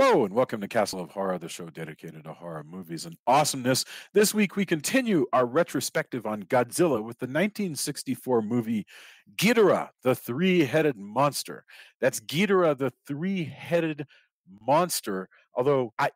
Hello and welcome to Castle of Horror, the show dedicated to horror movies and awesomeness. This week we continue our retrospective on Godzilla with the 1964 movie Ghidorah the Three-Headed Monster. That's Ghidorah the Three-Headed Monster. Although I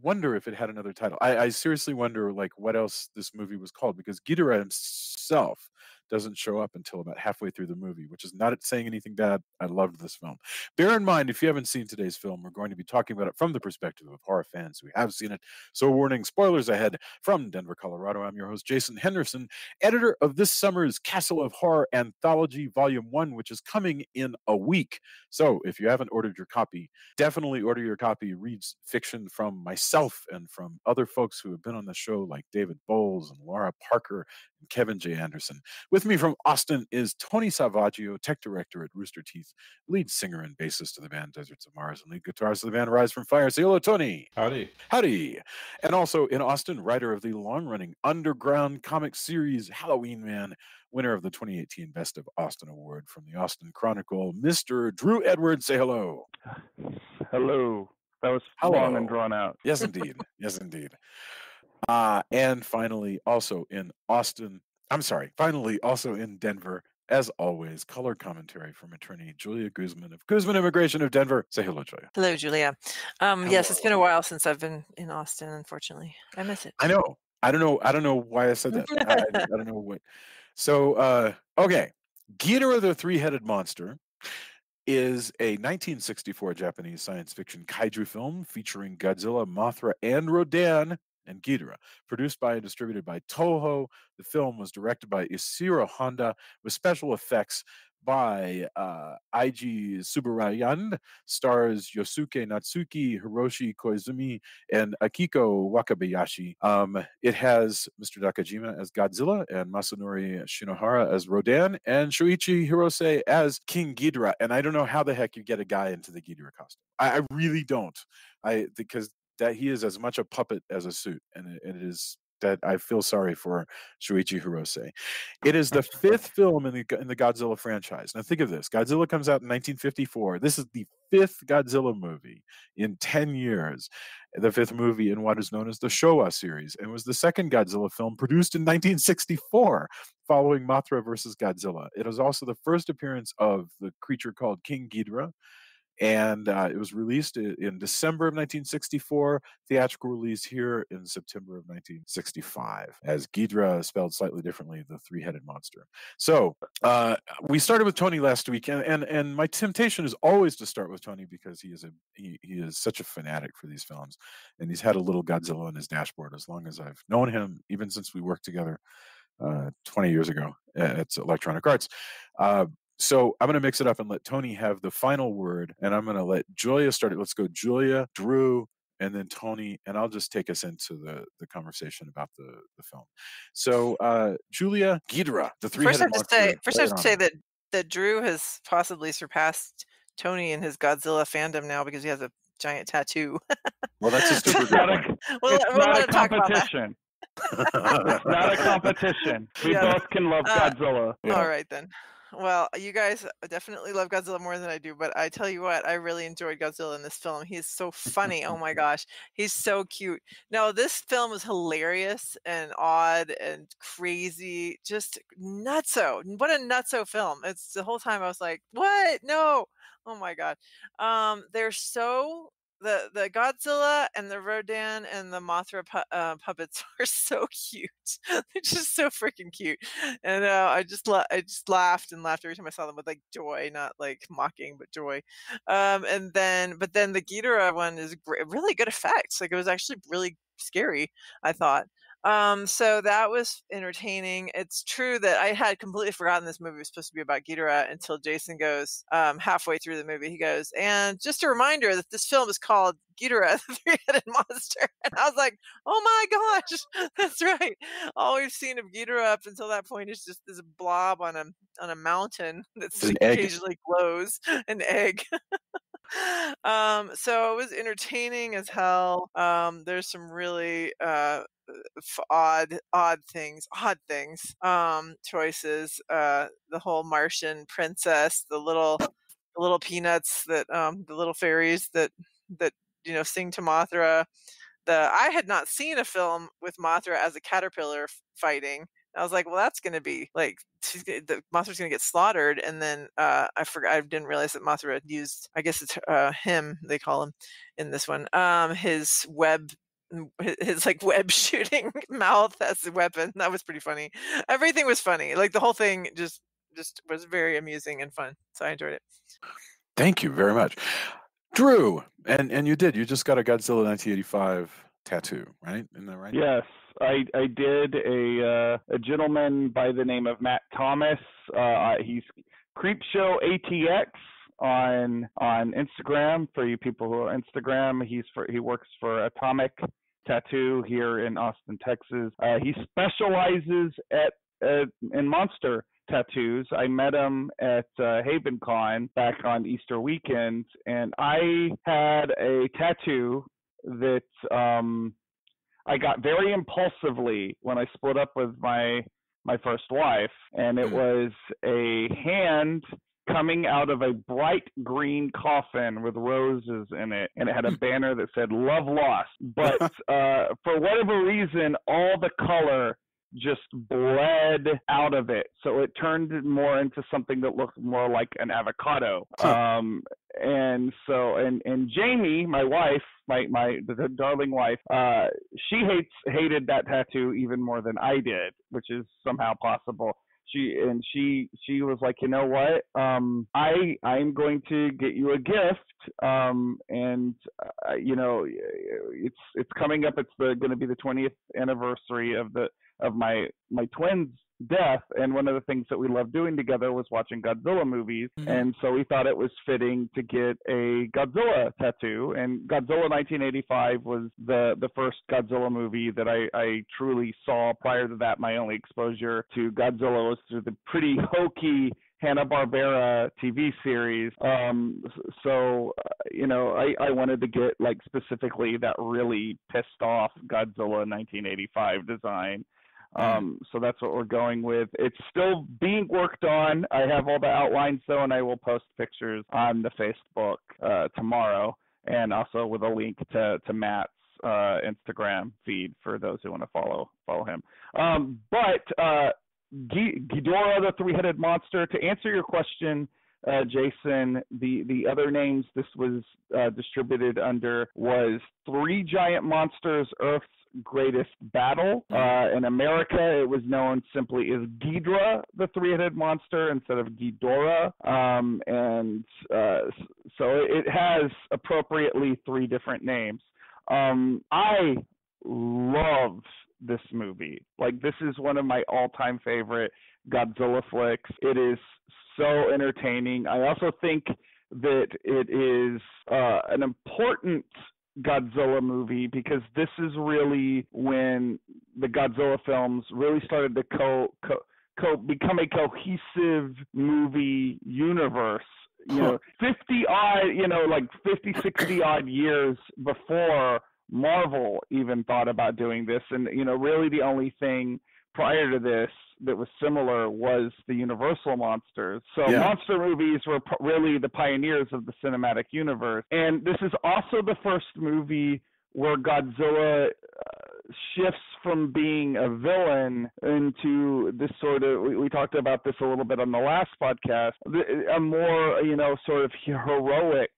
wonder if it had another title. I seriously wonder like what else this movie was called, because Ghidorah himself doesn't show up until about halfway through the movie, which is not saying anything bad. I loved this film. Bear in mind, if you haven't seen today's film, we're going to be talking about it from the perspective of horror fans who have seen it. So warning, spoilers ahead. From Denver, Colorado, I'm your host, Jason Henderson, editor of this summer's Castle of Horror Anthology Volume 1, which is coming in a week. So if you haven't ordered your copy, definitely order your copy. Read fiction from myself and from other folks who have been on the show, like David Bowles and Laura Parker and Kevin J. Anderson. With me from Austin is Tony Salvaggio, tech director at Rooster Teeth, lead singer and bassist of the band Deserts of Mars, and lead guitarist of the band Rise from Fire. Say hello, Tony. Howdy. Howdy. And also in Austin, writer of the long-running underground comic series Halloween Man, winner of the 2018 Best of Austin Award from the Austin Chronicle, Mr. Drew Edwards. Say hello. Hello. That was long and drawn out. Yes, indeed. Yes, indeed. And finally, also in Denver, as always, color commentary from attorney Julia Guzman of Guzman Immigration of Denver. Say hello, Julia. Hello, Julia. Yes, it's been a while since I've been in Austin, unfortunately. I miss it. I know. I don't know why I said that. I don't know what. So, okay. Ghidorah the Three-Headed Monster is a 1964 Japanese science fiction kaiju film featuring Godzilla, Mothra, and Rodan and Ghidorah. Produced by and distributed by Toho, the film was directed by Isiro Honda with special effects by Eiji Tsuburaya, stars Yosuke Natsuki, Hiroshi Koizumi, and Akiko Wakabayashi. It has Mr. Nakajima as Godzilla and Masanori Shinohara as Rodan and Shuichi Hirose as King Ghidorah. And I don't know how the heck you get a guy into the Ghidorah costume. I really don't. Because that he is as much a puppet as a suit, and it is that I feel sorry for Shuichi Hirose. It is the fifth film in the Godzilla franchise. Now think of this. Godzilla comes out in 1954. This is the fifth Godzilla movie in 10 years. The fifth movie in what is known as the Showa series, and was the second Godzilla film produced in 1964, following Mothra versus Godzilla. It was also the first appearance of the creature called King Ghidorah, and it was released in December of 1964, theatrical release here in September of 1965, as Ghidorah, spelled slightly differently, the Three-Headed Monster. So we started with Tony last week, and my temptation is always to start with Tony because he is such a fanatic for these films, and he's had a little Godzilla on his dashboard as long as I've known him, even since we worked together 20 years ago at Electronic Arts. So I'm going to mix it up and let Tony have the final word, and I'm going to let Julia start it. Let's go Julia, Drew, and then Tony, and I'll just take us into the conversation about the film. So Julia, Ghidorah, the Three-Headed Monster. First I have to say that Drew has possibly surpassed Tony in his Godzilla fandom now because he has a giant tattoo. Well, that's a super good one. It's not a competition. It's not a competition. We both can love Godzilla. Yeah. All right, then. Well, you guys definitely love Godzilla more than I do, but I tell you what, I really enjoyed Godzilla in this film. He's so funny. Oh my gosh. He's so cute. No, this film is hilarious and odd and crazy. Just nutso. What a nutso film. It's the whole time I was like, what? No. Oh my God. They're so... The Godzilla and the Rodan and the Mothra puppets are so cute. They're just so freaking cute, and I just laughed and laughed every time I saw them with like joy, not like mocking, but joy. But then the Ghidorah one is really good effects. Like it was actually really scary, I thought. So that was entertaining. It's true that I had completely forgotten this movie was supposed to be about Ghidorah until Jason goes halfway through the movie. He goes, and just a reminder that this film is called Ghidorah the Three-Headed Monster. And I was like, oh my gosh, that's right. All we've seen of Ghidorah up until that point is just this blob on a mountain that occasionally glows, an egg. So it was entertaining as hell. There's some really odd things, choices. The whole Martian princess, the little peanuts that the little fairies that that sing to Mothra. I had not seen a film with Mothra as a caterpillar fighting. I was like, well, that's going to be like the Mothra's going to get slaughtered, and then I forgot. I didn't realize that Mothra had used. I guess it's him. They call him in this one. His web. His like web shooting mouth as a weapon. That was pretty funny. Everything was funny. Like the whole thing just was very amusing and fun. So I enjoyed it. Thank you very much, Drew. And you just got a Godzilla 1985 tattoo, right? Isn't that right? Yes, I did. A gentleman by the name of Matt Thomas. He's Creepshow ATX on Instagram. For you people who are Instagram, he works for Atomic Tattoo here in Austin, Texas. He specializes in monster tattoos. I met him at HavenCon back on Easter weekend, and I had a tattoo that I got very impulsively when I split up with my first wife, and it was a hand coming out of a bright green coffin with roses in it, and it had a banner that said "Love Lost." But for whatever reason, all the color just bled out of it, so it turned more into something that looked more like an avocado. And Jamie, my wife, the darling wife, she hated that tattoo even more than I did, which is somehow possible. She was like, you know what? I'm going to get you a gift, and it's coming up. It's going to be the 20th anniversary of my twins' death, and one of the things that we loved doing together was watching Godzilla movies, and so we thought it was fitting to get a Godzilla tattoo. And Godzilla 1985 was the first Godzilla movie that I truly saw. Prior to that, my only exposure to Godzilla was through the pretty hokey Hanna-Barbera TV series. So I wanted to get like specifically that really pissed off Godzilla 1985 design. So that's what we're going with. It's still being worked on. I have all the outlines though, and I will post pictures on the Facebook tomorrow, and also with a link to Matt's Instagram feed for those who want to follow him. But Ghidorah the Three-Headed Monster, to answer your question, Jason, the other names this was distributed under was Three Giant Monsters, Earth's Greatest Battle. In America, it was known simply as Ghidorah the Three-Headed Monster instead of Ghidorah. So it has appropriately three different names. I love this movie. Like, this is one of my all-time favorite Godzilla flicks. It is so entertaining. I also think that it is an important Godzilla movie because this is really when the Godzilla films really started to become a cohesive movie universe. 50 odd, 50, 60 odd years before Marvel even thought about doing this. And, really the only thing prior to this that was similar was the Universal monsters. So monster movies were really the pioneers of the cinematic universe. And this is also the first movie where Godzilla shifts from being a villain into this sort of, we talked about this a little bit on the last podcast, a more, sort of heroic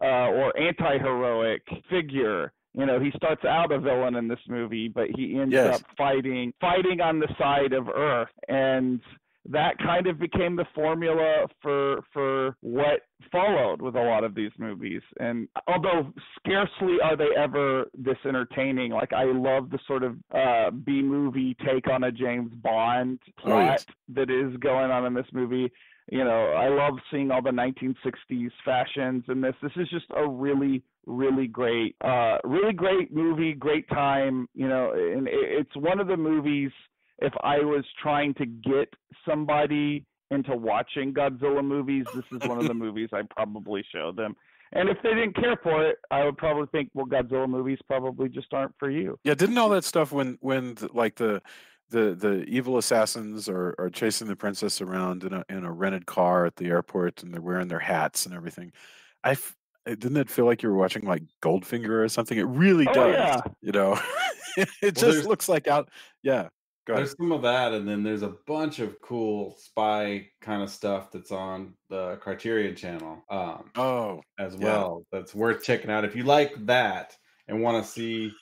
or anti-heroic figure. He starts out a villain in this movie, but he ends up fighting on the side of Earth. And that kind of became the formula for what followed with a lot of these movies. And although scarcely are they ever this entertaining, like I love the sort of B-movie take on a James Bond plot that is going on in this movie. I love seeing all the 1960s fashions in this. This is just a really, really great movie, great time, and it's one of the movies, if I was trying to get somebody into watching Godzilla movies, this is one of the movies I'd probably show them. And if they didn't care for it, I would probably think, well, Godzilla movies probably just aren't for you. Yeah, didn't all that stuff when the evil assassins are chasing the princess around in a rented car at the airport, and they're wearing their hats and everything. didn't it feel like you were watching like Goldfinger or something? It really Oh does, yeah. you know. It Well, just looks like out. Yeah, go ahead. there's some of that, and then there's a bunch of cool spy kind of stuff that's on the Criterion channel Oh, as yeah. well. That's worth checking out if you like that and want to see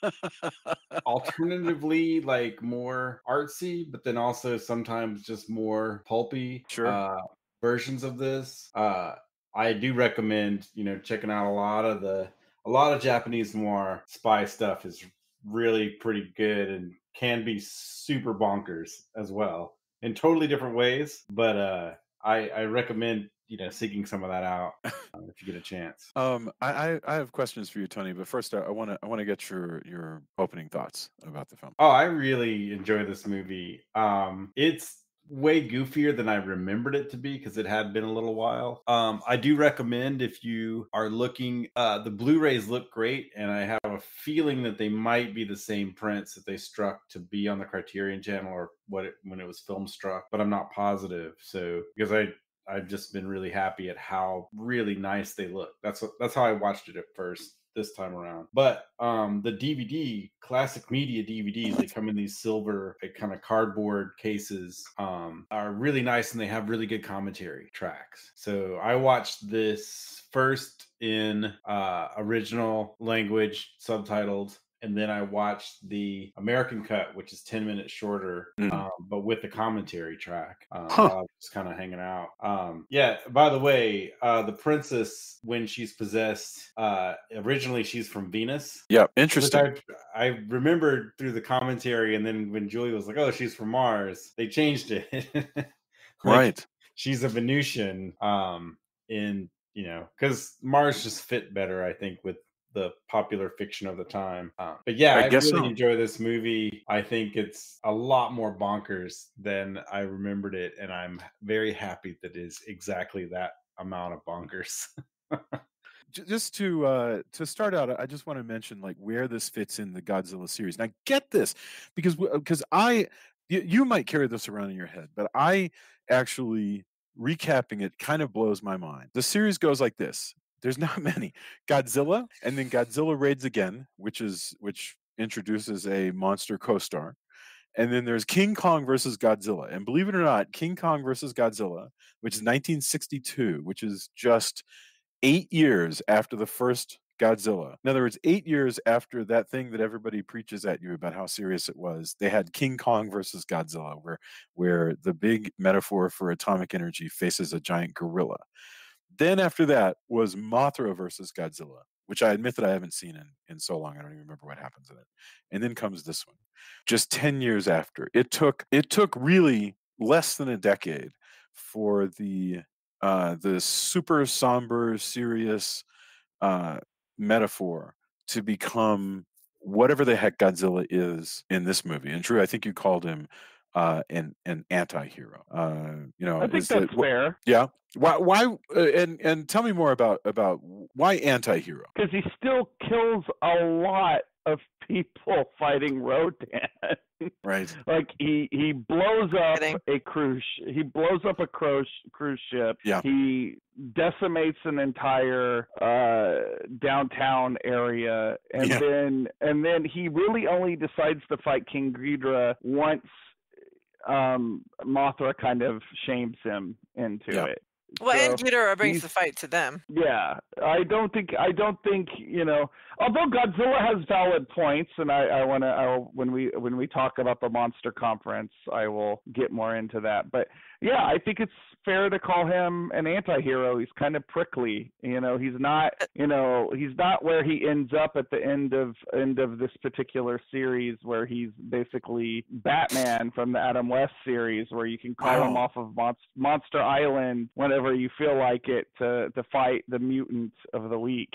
alternatively like more artsy, but then also sometimes just more pulpy Sure. versions of this. I do recommend, checking out a lot of Japanese noir spy stuff is really pretty good and can be super bonkers as well in totally different ways. But I recommend, seeking some of that out if you get a chance. I have questions for you, Tony, but first I want to get your opening thoughts about the film. Oh, I really enjoy this movie. It's way goofier than I remembered it to be because it had been a little while. I do recommend if you are looking, the Blu-rays look great, and I have a feeling that they might be the same prints that they struck to be on the Criterion channel or when it was film struck, but I'm not positive. So because I've just been really happy at how really nice they look. That's how I watched it at first this time around. But the DVD, classic media DVDs, they come in these silver kind of cardboard cases, are really nice, and they have really good commentary tracks. So I watched this first in original language, subtitled, and then I watched the American cut, which is 10 minutes shorter, but with the commentary track while I was kind of hanging out. Yeah, by the way, the princess, when she's possessed, originally she's from Venus. Yeah, interesting. Which I remembered through the commentary, and then when Julie was like, oh, she's from Mars, they changed it. Like, Right. she's a Venusian, because Mars just fit better, I think, with the popular fiction of the time. But yeah, I I guess really so. enjoy this movie. I think it's a lot more bonkers than I remembered it, and I'm very happy that it is exactly that amount of bonkers. Just to start out, I just want to mention like where this fits in the Godzilla series. Now, get this, because you might carry this around in your head, but I actually recapping it kind of blows my mind. The series goes like this: there's not many Godzilla, and then Godzilla raids again, which introduces a monster co-star. And then there's King Kong versus Godzilla. And believe it or not, King Kong versus Godzilla, which is 1962, which is just 8 years after the first Godzilla. In other words, 8 years after that thing that everybody preaches at you about how serious it was, they had King Kong versus Godzilla, where the big metaphor for atomic energy faces a giant gorilla. Then after that was Mothra versus Godzilla, which I admit that I haven't seen in so long. I don't even remember what happens in it. And then comes this one, just 10 years after. It took really less than a decade for the super somber, serious metaphor to become whatever the heck Godzilla is in this movie. And Drew, I think you called him an anti-hero. I think is that's that fair. yeah? Why? And tell me more about why anti-hero? Because he still kills a lot of people fighting Rodan. Right. Like he blows up Kidding. a cruise. He blows up a cruise ship. Yeah. He decimates an entire downtown area, and Yeah. then he really only decides to fight King Ghidorah once Mothra kind of shames him into Yeah. it. Well, and So Ghidorah brings he's- the fight to them. Yeah, I don't think although Godzilla has valid points, and when we talk about the Monster Conference, I will get more into that. But yeah, I think it's fair to call him an anti-hero. He's kind of prickly, he's not where he ends up at the end of this particular series, where he's basically Batman from the Adam West series, where you can call him off of Monster Island whenever you feel like it to fight the mutant of the week.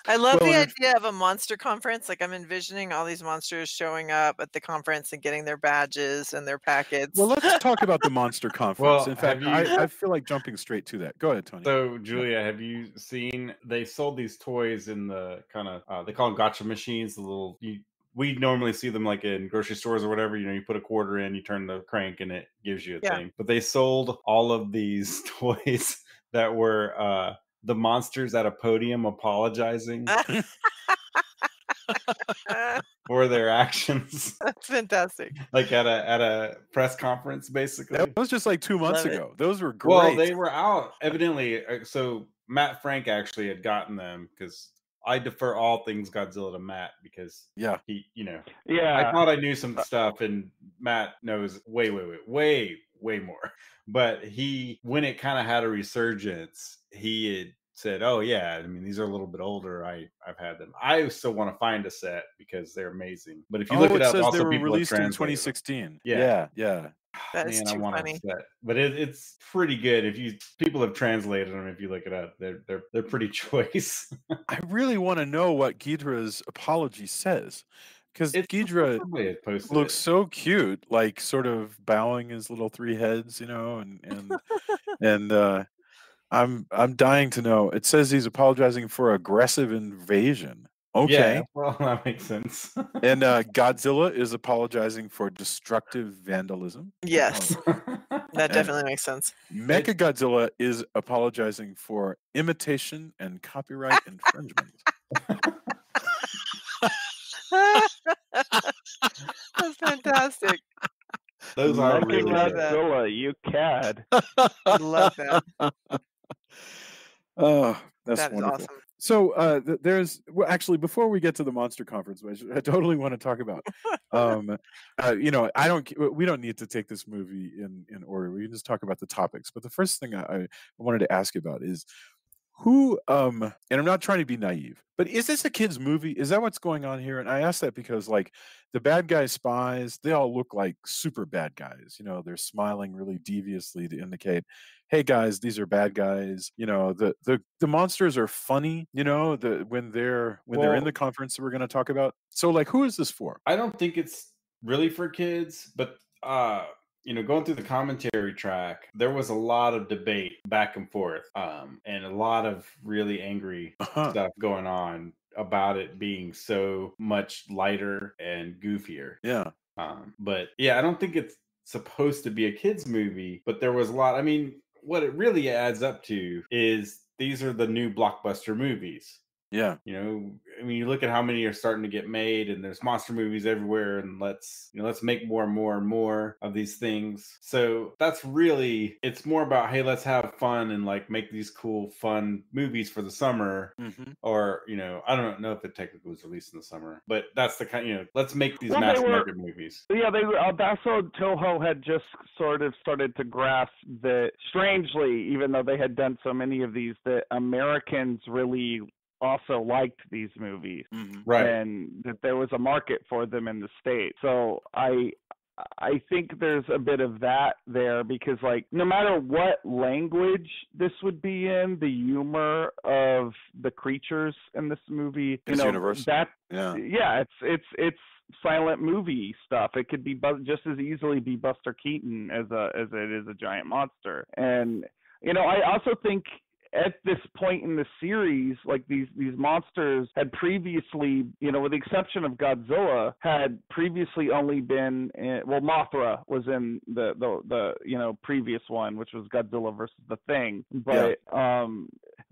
I love the idea of a monster conference. Like, I'm envisioning all these monsters showing up at the conference and getting their badges and their packets. Well, let's talk about the Monster Conference. Well, in fact, I feel like jumping straight to that. Go ahead, Tony. So, Julia, have you seen? They sold these toys in the kind of they call them gotcha machines. The little we normally see them like in grocery stores or whatever. You put a quarter in, you turn the crank, and it gives you a thing. But they sold all of these toys that were the monsters at a podium apologizing for their actions. That's fantastic. Like at a press conference, basically. That was just like 2 months Love it. ago. Those were great. Well, they were out evidently. So Matt Frank actually had gotten them, because I defer all things Godzilla to Matt, because Yeah. he, I Yeah. thought I knew some stuff, and Matt knows way more. But when it kind of had a resurgence, he had said, "Oh yeah, I mean, these are a little bit older. I've had them. I still want to find a set because they're amazing. But if you look it up, says they also were people have released in translated them. 2016. Yeah. Yeah. That's Man, I too want funny. a set, but it's pretty good. People have translated them. If you look it up, they're pretty choice. I really want to know what Ghidorah's apology says, because Ghidorah Somebody had posted looks it. so cute, like sort of bowing his little three heads, and I'm dying to know. It says he's apologizing for aggressive invasion. Okay. Yeah, well, that makes sense. And Godzilla is apologizing for destructive vandalism. Yes. That definitely makes sense. Mechagodzilla is apologizing for imitation and copyright infringement. That's fantastic. Those are really love good. that. Godzilla, you cad. I love that. Oh, that's That is wonderful. awesome. So actually, before we get to the monster conference, which I totally want to talk about, we don't need to take this movie in order. We can just talk about the topics. But the first thing I wanted to ask you about is who, and I'm not trying to be naive, but is this a kid's movie? Is that what's going on here? And I ask that because, like, the bad guy spies, they all look like super bad guys. They're smiling really deviously to indicate, hey guys, these are bad guys. The monsters are funny. When they're in the conference that we're going to talk about. So, like, who is this for? I don't think it's really for kids, but going through the commentary track, there was a lot of debate back and forth, and a lot of really angry stuff going on about it being so much lighter and goofier. Yeah. But yeah, I don't think it's supposed to be a kid's movie, but there was a lot. I mean, what it really adds up to is these are the new blockbuster movies. Yeah. I mean, you look at how many are starting to get made, and there's monster movies everywhere, and let's make more and more and more of these things. So that's really, it's more about, hey, let's have fun and like make these cool, fun movies for the summer. Mm-hmm. Or, I don't know if it technically was released in the summer, but that's the kind, let's make these mass market movies. Yeah, that's what Toho had just sort of started to grasp that, strangely, even though they had done so many of these, that Americans really also liked these movies, right? And that there was a market for them in the States. So I think there's a bit of that there, because like no matter what language this would be in, the humor of the creatures in this movie, it's universal. It's silent movie stuff. It could be just as easily be Buster Keaton as it is a giant monster. And I also think at this point in the series, like these monsters had previously, with the exception of Godzilla, had previously only been Mothra was in the previous one, which was Godzilla versus the Thing, but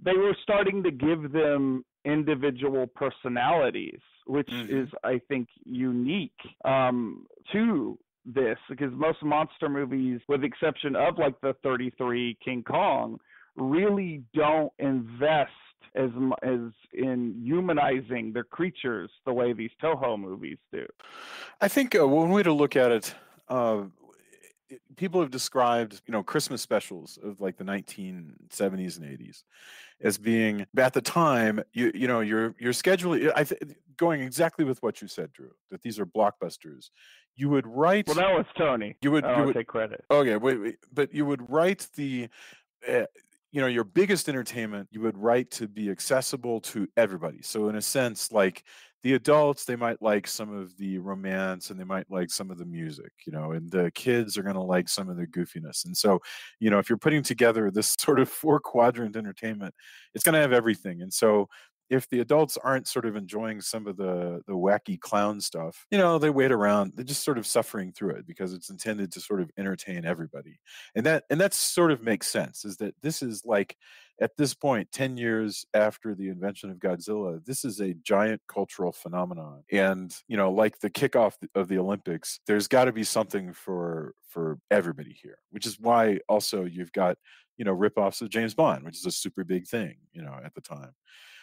they were starting to give them individual personalities, which is, I think, unique to this, because most monster movies, with the exception of like the 33 King Kong, really don't invest as in humanizing their creatures the way these Toho movies do. I think one way to look at it, people have described, Christmas specials of like the 1970s and 80s as being, at the time, your schedule, going exactly with what you said, Drew, that these are blockbusters. You would write. Well, that was Tony. You would take credit. Okay, wait, but you would write the. Your biggest entertainment, you would write to be accessible to everybody. So in a sense, like the adults, they might like some of the romance and they might like some of the music, and the kids are going to like some of the goofiness. And so, if you're putting together this sort of 4-quadrant entertainment, it's going to have everything. And so if the adults aren't sort of enjoying some of the wacky clown stuff, you know, they wait around. They're just sort of suffering through it because it's intended to sort of entertain everybody, and that sort of makes sense. Is that this is like at this point, 10 years after the invention of Godzilla, this is a giant cultural phenomenon. And, you know, like the kickoff of the Olympics, there's got to be something for everybody here, which is why also you've got, you know, ripoffs of James Bond, which is a super big thing, you know, at the time.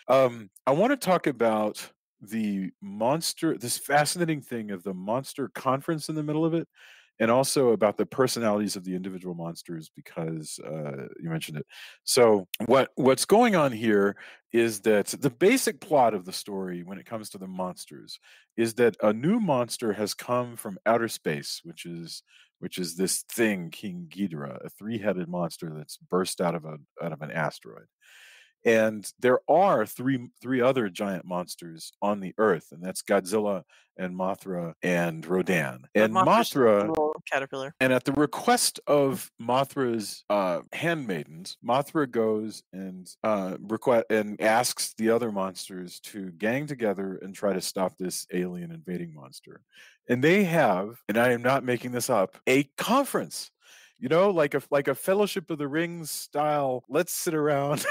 I want to talk about this fascinating thing of the monster conference in the middle of it, and also about the personalities of the individual monsters because you mentioned it. So what's going on here is that the basic plot of the story when it comes to the monsters is that a new monster has come from outer space, which is this thing, King Ghidorah, a three-headed monster that's burst out of an asteroid. And there are three other giant monsters on the Earth, and that's Godzilla and Mothra and Rodan. But And Mothra's just a Mothra, little caterpillar. and at the request of Mothra's handmaidens, Mothra goes and request and asks the other monsters to gang together and try to stop this alien invading monster. And they have, and I am not making this up, a conference. You know, like a Fellowship of the Rings style. Let's sit around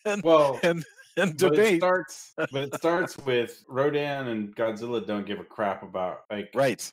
and Well, and but debate. it starts with Rodan and Godzilla don't give a crap about like Right.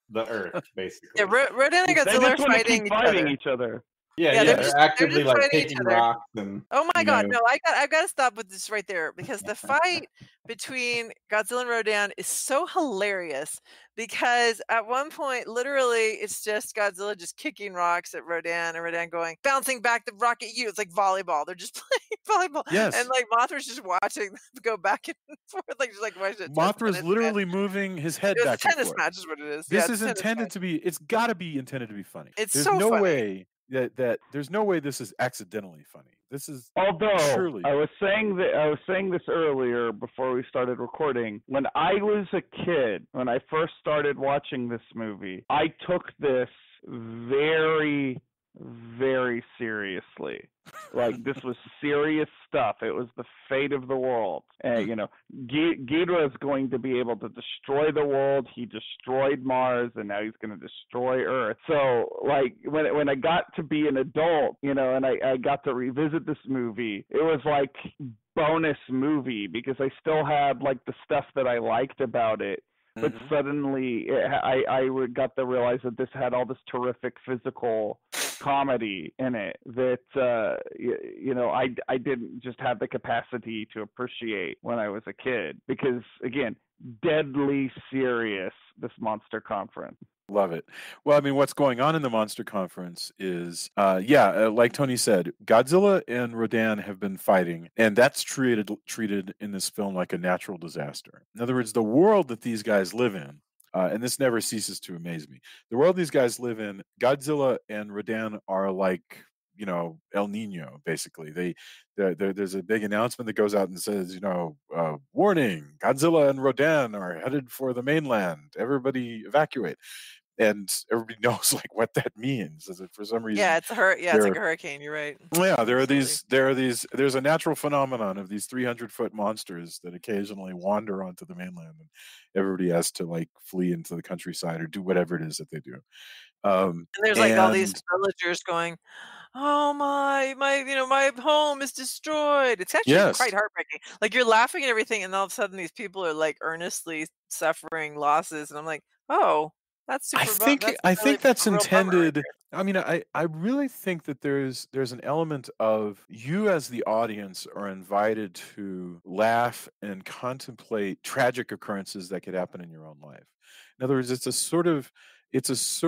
the Earth, basically. Yeah, Rodan and They Godzilla just are want to fighting keep each fighting other. each other. Yeah, They're actively just like fighting each kicking other. rocks and Oh my you god, know, no, I've got to stop with this right there because the fight between Godzilla and Rodan is so hilarious because at one point, literally, it's just Godzilla just kicking rocks at Rodan and Rodan going, bouncing back the rock at you. It's like volleyball. They're just playing volleyball. And Yes. like Mothra's just watching them go back and forth. Like, she's like, why is it a Mothra's tennis match? literally moving his head It was a back and tennis forth. match, is what it is. This Yeah, is it's a tennis intended match. to be. It's got to be intended to be funny. It's There's so no funny. way that there's no way this is accidentally funny. This is Although surely. I was saying this earlier before we started recording. When I was a kid, when I first started watching this movie, I took this very, very seriously. Like, this was serious stuff. It was the fate of the world. You know, Ghidorah is going to be able to destroy the world. He destroyed Mars, and now he's going to destroy Earth. So, like, when I got to be an adult, you know, and I got to revisit this movie, it was like bonus movie because I still had, like, the stuff that I liked about it. But Mhm. suddenly, I got to realize that this had all this terrific physical comedy in it that you know I didn't just have the capacity to appreciate when I was a kid because again, deadly serious, this monster conference. Love it. Well, I mean, what's going on in the Monster Conference is, like Tony said, Godzilla and Rodan have been fighting, and that's treated in this film like a natural disaster. In other words, the world that these guys live in, and this never ceases to amaze me. The world these guys live in, Godzilla and Rodan are like, you know, El Nino, basically. There's a big announcement that goes out and says, you know, warning, Godzilla and Rodan are headed for the mainland. Everybody evacuate. And everybody knows like what that means. Is that for some reason Yeah, it's it's like a hurricane. You're right. yeah, Absolutely. there's a natural phenomenon of these 300-foot monsters that occasionally wander onto the mainland, and everybody has to like flee into the countryside or do whatever it is that they do. And there's like all these And villagers going, "Oh my home is destroyed." It's actually quite yes, heartbreaking. Like you're laughing and everything, and all of a sudden these people are like earnestly suffering losses, and I'm like, "Oh, that's I really think that's a real bummer right intended. there." I mean, I really think that there's an element of you as the audience are invited to laugh and contemplate tragic occurrences that could happen in your own life. In other words, it's a sort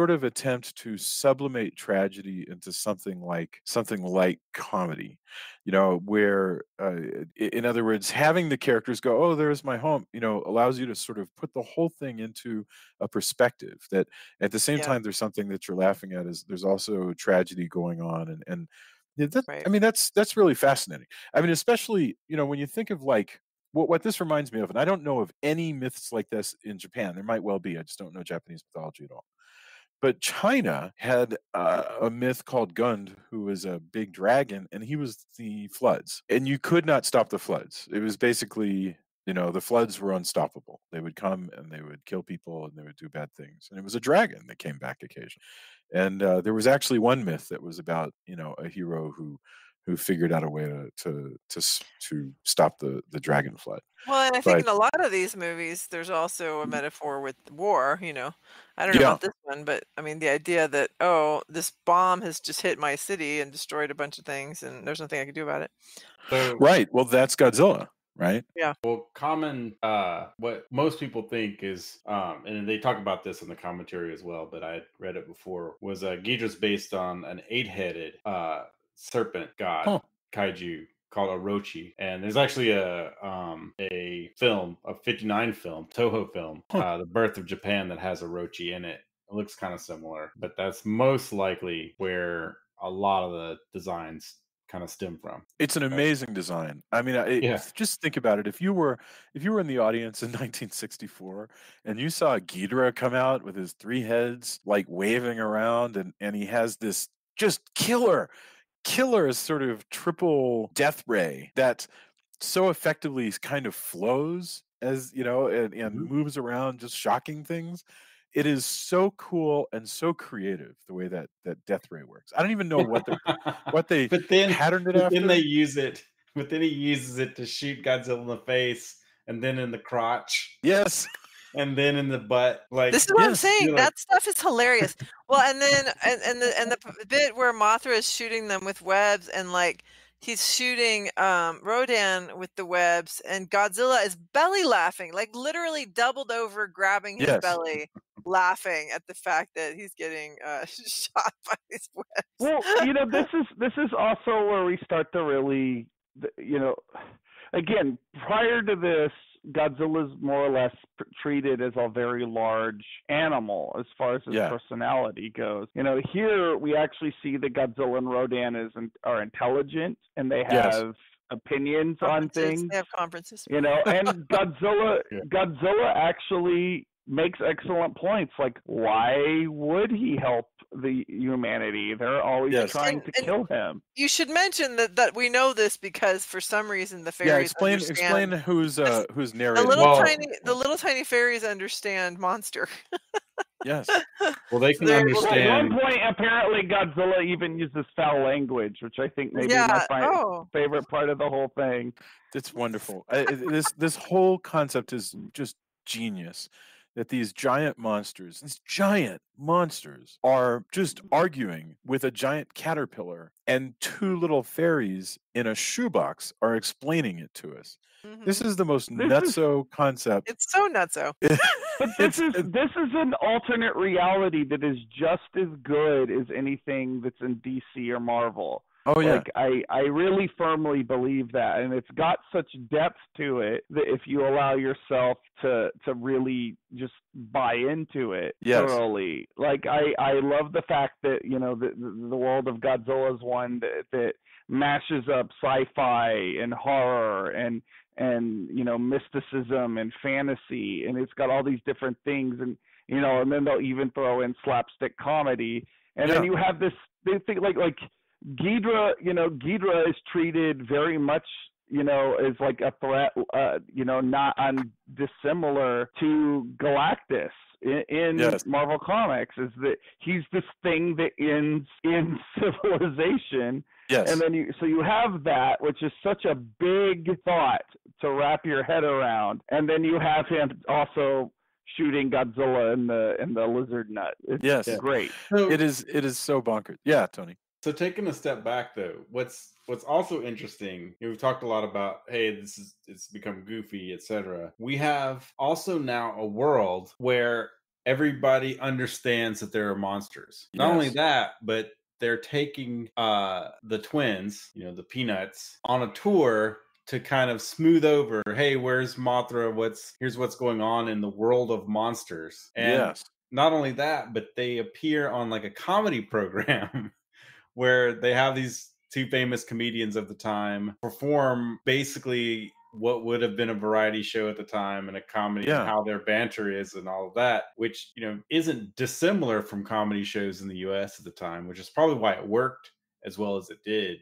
of attempt to sublimate tragedy into something like comedy, you know, where in other words, having the characters go, "Oh, there's my home," you know, allows you to sort of put the whole thing into a perspective that at the same Yeah, time there's something that you're laughing at is there's also tragedy going on and yeah, I right. mean that's really fascinating. I mean, especially, you know, when you think of like what this reminds me of, and I don't know of any myths like this in Japan. There might well be. I just don't know Japanese mythology at all. But China had a myth called Gund, who was a big dragon, and he was the floods. And you could not stop the floods. It was basically, the floods were unstoppable. They would come and they would kill people and they would do bad things. And it was a dragon that came back occasionally. And there was actually one myth that was about, a hero who figured out a way to stop the dragon flood. Well, and I think But in a lot of these movies, there's also a metaphor with war, I don't know yeah, about this one, but I mean, the idea that, oh, this bomb has just hit my city and destroyed a bunch of things, and there's nothing I can do about it. So right. Well, that's Godzilla, right? Yeah. Well, what most people think is, and they talk about this in the commentary as well, but I read it before, was Ghidorah's based on an 8-headed serpent god Huh. kaiju called Orochi, and there's actually a film, a '59 film, Toho film, The Birth of Japan, that has Orochi in it. It looks kind of similar, but that's most likely where a lot of the designs kind of stem from. It's an amazing design. I mean, Yeah. just think about it. If you were in the audience in 1964 and you saw Ghidorah come out with his 3 heads, like waving around, and he has this just killer sort of triple death ray that so effectively kind of flows as and moves around, just shocking things. It is so cool and so creative the way that death ray works. I don't even know what they but then patterned it but after. then they use it, but then he uses it to shoot Godzilla in the face, and then in the crotch, Yes. and then in the butt. Like, This is what I'm yes, saying. you're like- That stuff is hilarious. Well, and then the bit where Mothra is shooting them with webs, and like he's shooting Rodan with the webs, and Godzilla is belly laughing, like literally doubled over, grabbing his Yes. belly, laughing at the fact that he's getting shot by these webs. Well, this is also where we start to really, again, prior to this, Godzilla's more or less treated as a very large animal as far as his personality goes. Here we actually see that Godzilla and Rodan are intelligent and they have opinions on things. They have conferences. And Godzilla actually makes excellent points. Like, why would he help the humanity? They're always trying to kill him. You should mention that we know this because for some reason the fairies explain who's narrating. The little tiny fairies understand monster. Yes. Well, they can understand. At one point, apparently, Godzilla even uses foul language, which I think maybe my favorite part of the whole thing. It's wonderful. This whole concept is just genius. That these giant monsters are just arguing with a giant caterpillar, and 2 little fairies in a shoebox are explaining it to us. Mm-hmm. This is the most nutso concept. It's so nutso. But this is an alternate reality that is just as good as anything that's in DC or Marvel. Oh yeah. Like I really firmly believe that, and it's got such depth to it that if you allow yourself to really just buy into it thoroughly. Like I love the fact that the world of Godzilla is one that mashes up sci-fi and horror and mysticism and fantasy, and it's got all these different things, and and then they'll even throw in slapstick comedy, and then you have this thing like Ghidorah. Ghidorah is treated very much as like a threat, not dissimilar to Galactus in Marvel Comics, is that he's this thing that ends in civilization. Yes. And then you have that, which is such a big thought to wrap your head around, and then you have him also shooting Godzilla in the lizard nut. It's great. So, it is so bonkers. Yeah, Tony. So taking a step back though, what's also interesting, we've talked a lot about, hey, it's become goofy, etc. We have also now a world where everybody understands that there are monsters. Not only that, but they're taking the twins, the Peanuts, on a tour to kind of smooth over, hey, where's Mothra? Here's what's going on in the world of monsters. And not only that, but they appear on like a comedy program where they have these 2 famous comedians of the time perform basically what would have been a variety show at the time and a comedy, and how their banter is and all of that, which, you know, isn't dissimilar from comedy shows in the US at the time, which is probably why it worked as well as it did,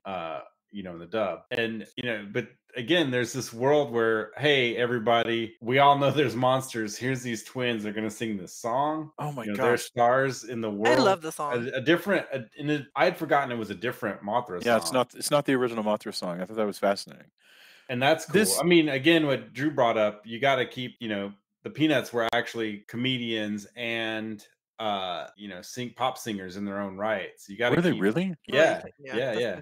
you know, in the dub. And, you know, but again, there's this world where, hey, everybody, we all know there's monsters. Here's these twins. They're going to sing this song. Oh my gosh. gosh. They're stars in the world. I love the song. A different, I had forgotten it was a different Mothra Yeah, song. it's not the original Mothra song. I thought that was fascinating. And that's cool. I mean, again, what Drew brought up, you got to keep, you know, the Peanuts were actually comedians and you know, pop singers in their own right. So you got to Were they really? Yeah, yeah.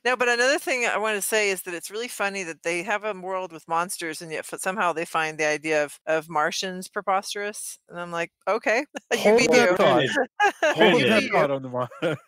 No, but another thing I want to say is that it's really funny that they have a world with monsters, and yet somehow they find the idea of Martians preposterous. And I'm like, okay, Hold that thought. Hold that you. thought on the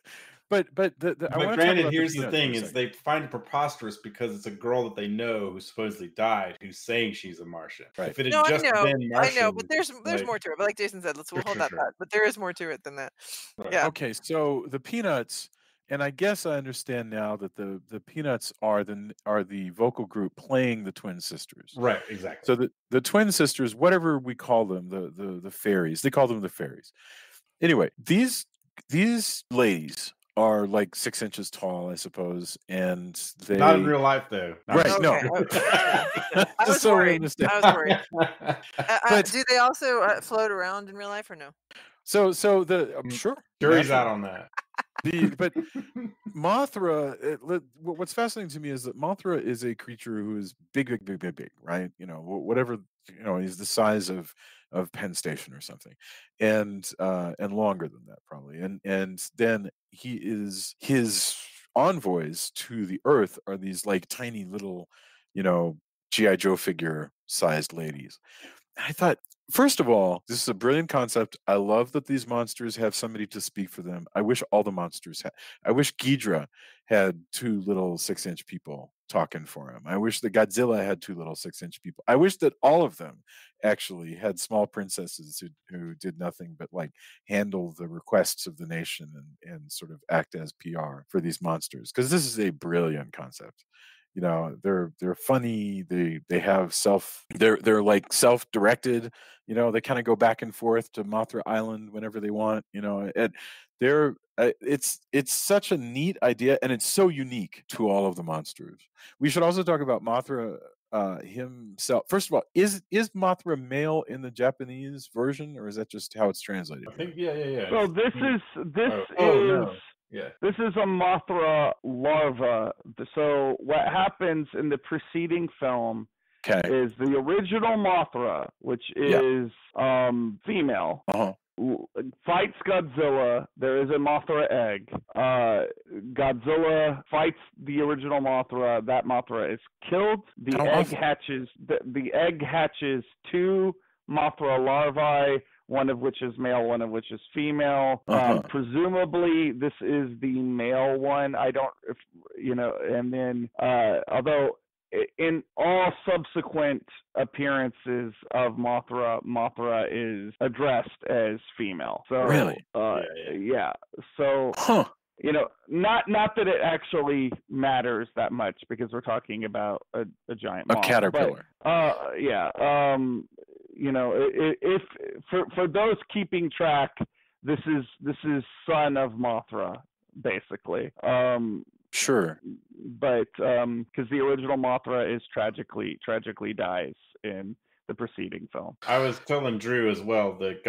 But granted, here's the thing: is they find it preposterous because it's a girl that they know who supposedly died, who's saying she's a Martian. Right. If it had just been Martian, I know, but there's more to it. But like Jason said, we'll hold that thought. But there is more to it than that. Right. Yeah. Okay, so the Peanuts, and I guess I understand now that the Peanuts are the vocal group playing the twin sisters. Right. Exactly. So the twin sisters, whatever we call them, the fairies, they call them the fairies. Anyway, these ladies are like 6 inches tall, I suppose, and they not in real life though. Right? Okay. No, I was worried. But do they also float around in real life or no? So the sure, jury's out on that. But Mothra, what's fascinating to me is that Mothra is a creature who is big, right? You know, whatever, you know, he's the size of Penn Station or something, and longer than that probably, and then his envoys to the Earth are these like tiny little, you know, G.I. Joe figure sized ladies. And I thought, first of all, this is a brilliant concept. I love that these monsters have somebody to speak for them. I wish all the monsters had. I wish Ghidorah had 2 little 6-inch people talking for him. I wish that Godzilla had 2 little 6-inch people. I wish that all of them actually had small princesses who did nothing but like handle the requests of the nation and sort of act as PR for these monsters. Because this is a brilliant concept. You know, they're funny. They have they're like self-directed. You know, they kind of go back and forth to Mothra Island whenever they want. You know, and it's such a neat idea, and it's so unique to all of the monsters. We should also talk about Mothra himself. First of all, is Mothra male in the Japanese version, or is that just how it's translated? I think yeah. So this is no. Yeah. This is a Mothra larva. So what happens in the preceding film is the original Mothra, which is female, fights Godzilla. There is a Mothra egg. Godzilla fights the original Mothra. That Mothra is killed. The egg hatches. The egg hatches 2 Mothra larvae, one of which is male, one of which is female. Presumably, this is the male one. I don't, and then, although in all subsequent appearances of Mothra, Mothra is addressed as female. So, really? Yeah. So, you know, not that it actually matters that much because we're talking about a giant moth, caterpillar. But, you know, if for those keeping track, this is son of Mothra, basically. Sure. But because the original Mothra is tragically dies in the preceding film. I was telling Drew as well that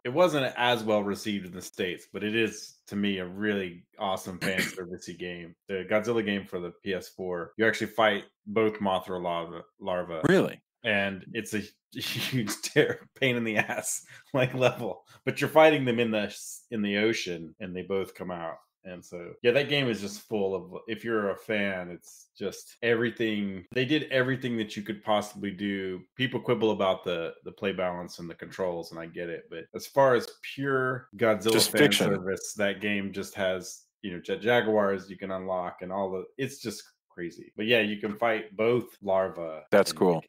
it wasn't as well received in the States, but it is to me a really awesome fan servicey game. The Godzilla game for the PS4, you actually fight both Mothra larva. Really? And it's a huge pain in the ass like level, but you're fighting them in the ocean, and they both come out. And so, yeah, that game is just full of, if you're a fan, it's just everything. They did everything that you could possibly do. People quibble about the play balance and the controls, and I get it. But as far as pure Godzilla just fan fiction. service, that game just has, you know, Jet Jaguars you can unlock and it's just crazy. But yeah, you can fight both larvae. That's cool.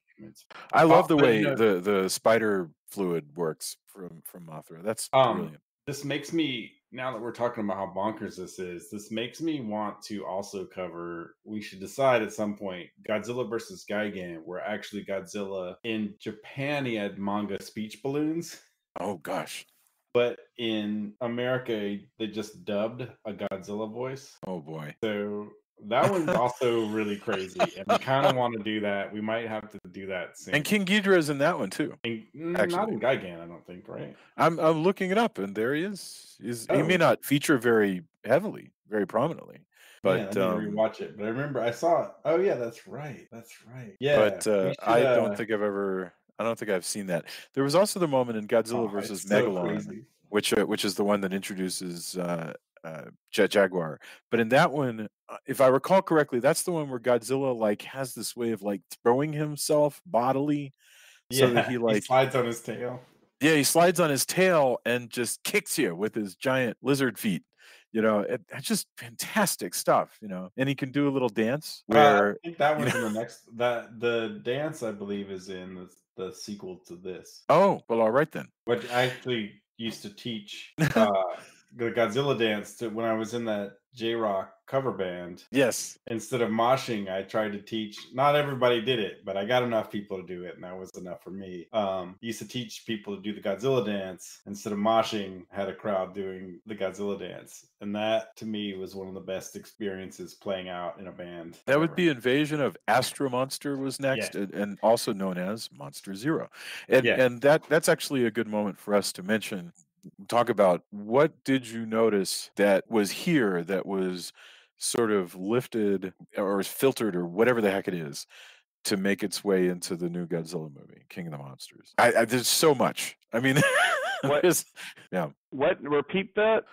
I love the way the spider fluid works from Mothra. That's brilliant. This makes me now that we're talking about how bonkers this makes me want to also cover, we should decide at some point, Godzilla versus Gigan, where actually Godzilla, in Japan, he had manga speech balloons. Oh, gosh. But in America, they just dubbed a Godzilla voice. Oh, boy. So that one's also really crazy. And we kind of want to do that. We might have to do that soon. And King Ghidorah is in that one, too. Not in Gigan, I don't think, right? I'm looking it up, and there he is. He may not feature very heavily, very prominently. But I need to rewatch it. But I remember I saw it. Oh, yeah, that's right. Yeah. But I don't think I've seen that. There was also the moment in Godzilla versus Megalon, which is the one that introduces Jet Jaguar. But in that one, if I recall correctly, that's the one where Godzilla like has this way of like throwing himself bodily, so that he slides on his tail. Yeah, he slides on his tail and just kicks you with his giant lizard feet. It's just fantastic stuff. And he can do a little dance where I think that one's in the next. The dance, I believe, is in the sequel to this. Oh, well, all right then. But I actually used to teach the Godzilla dance when I was in that J-Rock cover band. Yes. Instead of moshing, I tried to teach. Not everybody did it, but I got enough people to do it, and that was enough for me. Used to teach people to do the Godzilla dance. Instead of moshing, had a crowd doing the Godzilla dance. And that, to me, was one of the best experiences playing out in a band. That would be Invasion of Astro Monster was next, and also known as Monster Zero. And that's actually a good moment for us to mention. Talk about what did you notice that was here that was sort of lifted or filtered or whatever the heck it is to make its way into the new Godzilla movie, King of the Monsters. There's so much. I mean, What? Repeat that?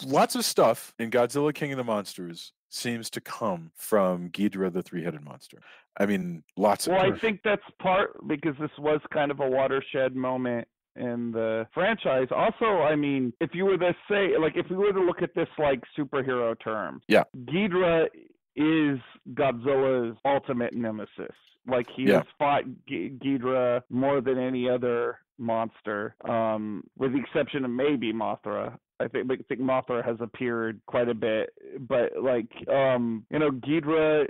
Lots of stuff in Godzilla King of the Monsters seems to come from Ghidorah the Three-Headed Monster. I mean, lots of. Well, I think that's part because this was kind of a watershed moment in the franchise. Also, I mean, if you were to say, like, if we were to look at this like superhero terms, Ghidorah is Godzilla's ultimate nemesis. Like, he has fought Ghidorah more than any other monster, with the exception of maybe Mothra. I think Mothra has appeared quite a bit, but Ghidorah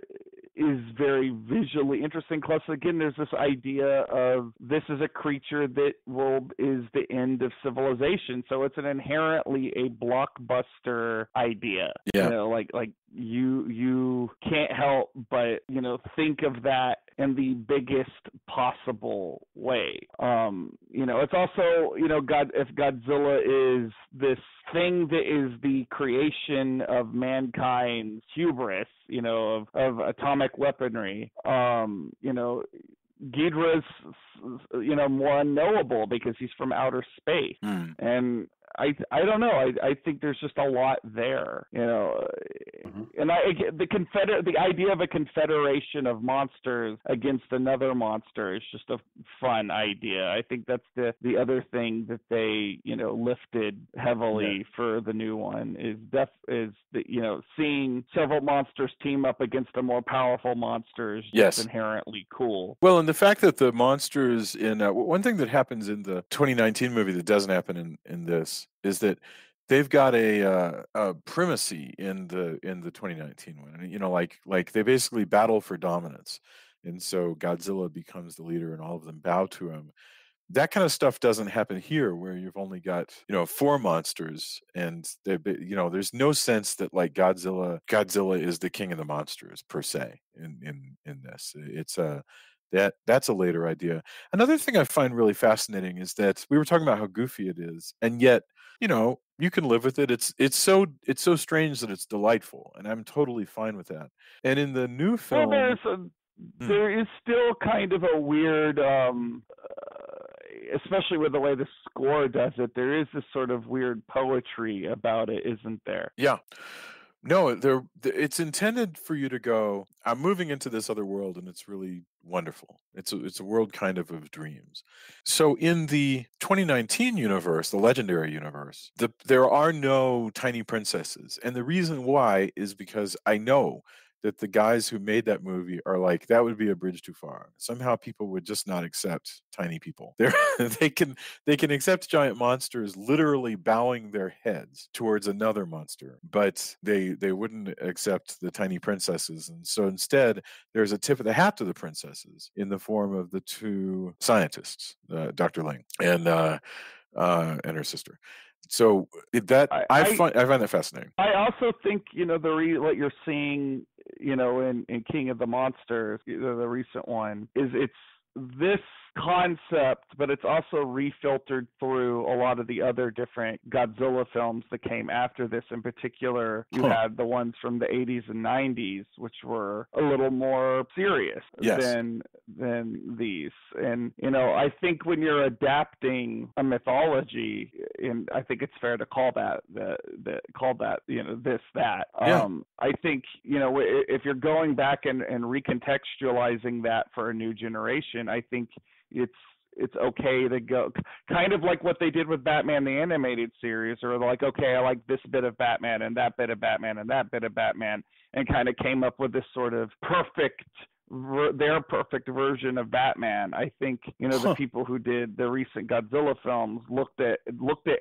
is very visually interesting. Plus, again, there's this idea of this is a creature that is the end of civilization. So it's an inherently a blockbuster idea. Yeah. Like you can't help but think of that in the biggest possible way. It's also if Godzilla is this thing that is the creation of mankind's hubris, of atomic weaponry, Ghidorah's more unknowable because he's from outer space. And I don't know. I think there's just a lot there, And the idea of a confederation of monsters against another monster is just a fun idea. I think that's the other thing that they lifted heavily for the new one is seeing several monsters team up against a more powerful monster is just inherently cool. Well, and the fact that the monsters in one thing that happens in the 2019 movie that doesn't happen in this is that they've got a primacy in the 2019 one, and like they basically battle for dominance, and so Godzilla becomes the leader, and all of them bow to him. That kind of stuff doesn't happen here, where you've only got 4 monsters, and there's no sense that like Godzilla is the king of the monsters per se in this. It's that's a later idea. Another thing I find really fascinating is that we were talking about how goofy it is, and yet you can live with it. It's so strange that it's delightful, and I'm totally fine with that. And in the new film, there is still kind of a weird, especially with the way the score does it, there is this sort of weird poetry about it, isn't there? Yeah. No, it's intended for you to go, I'm moving into this other world, and it's really wonderful. It's a world kind of dreams. So in the 2019 universe, the legendary universe, there are no tiny princesses. And the reason why is because I know that the guys who made that movie are like, that would be a bridge too far. Somehow people would just not accept tiny people. They can accept giant monsters literally bowing their heads towards another monster, but they wouldn't accept the tiny princesses. And so instead, there's a tip of the hat to the princesses in the form of the two scientists, Dr. Ling and her sister. So I find that fascinating. I also think what you're seeing in King of the Monsters, the recent one, is it's this concept, but it's also refiltered through a lot of the other different Godzilla films that came after this. In particular, you had the ones from the 80s and 90s, which were a little more serious than these. And I think when you're adapting a mythology, and I think it's fair to call that I think if you're going back and recontextualizing that for a new generation, I think it's okay to go kind of like what they did with Batman the Animated Series, or like, okay, I like this bit of Batman and that bit of Batman and that bit of Batman, and kind of came up with this sort of their perfect version of Batman. I think the people who did the recent Godzilla films looked at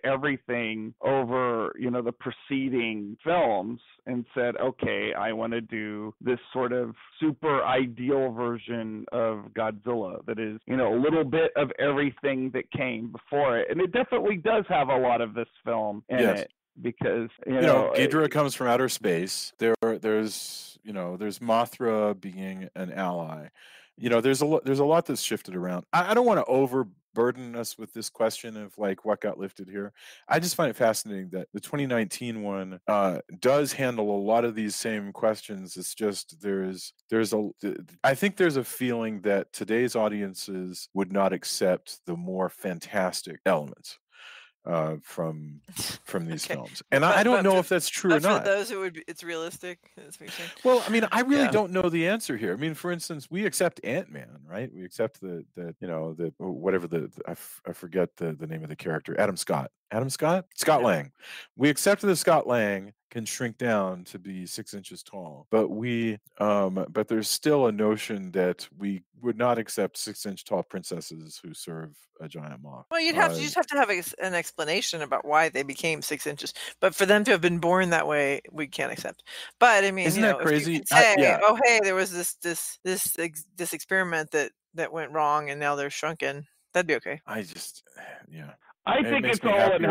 everything over the preceding films and said, okay, I want to do this sort of super ideal version of Godzilla that is a little bit of everything that came before it. And it definitely does have a lot of this film in it, because Ghidorah comes from outer space. There's Mothra being an ally. There's a lot that's shifted around. I don't want to overburden us with this question of like what got lifted here. I just find it fascinating that the 2019 one does handle a lot of these same questions. It's just I think there's a feeling that today's audiences would not accept the more fantastic elements from these films, and I don't know if that's true or not. For those, it's realistic. Well, I mean, I really don't know the answer here. I mean, for instance, we accept Ant-Man, right? We accept the whatever I forget the name of the character, Scott Lang. We accept that Scott Lang can shrink down to be 6 inches tall, but but there's still a notion that we would not accept 6-inch tall princesses who serve a giant moth. Well, you just have to have an explanation about why they became 6 inches. But for them to have been born that way, we can't accept. But I mean, isn't that crazy? If you can say, oh, hey, there was this experiment that went wrong, and now they're shrunken, that'd be okay. I just, I think it's all in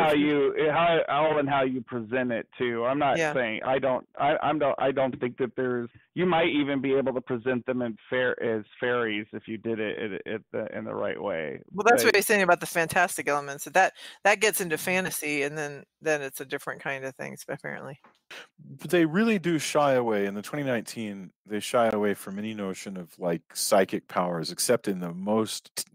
how you present it too. I'm not saying I don't think that there's. You might even be able to present them as fairies if you did it in the right way. Well, that's what you're saying about the fantastic elements. That gets into fantasy, and then it's a different kind of thing, apparently. But they really do shy away in the 2019. They shy away from any notion of like psychic powers, except in the most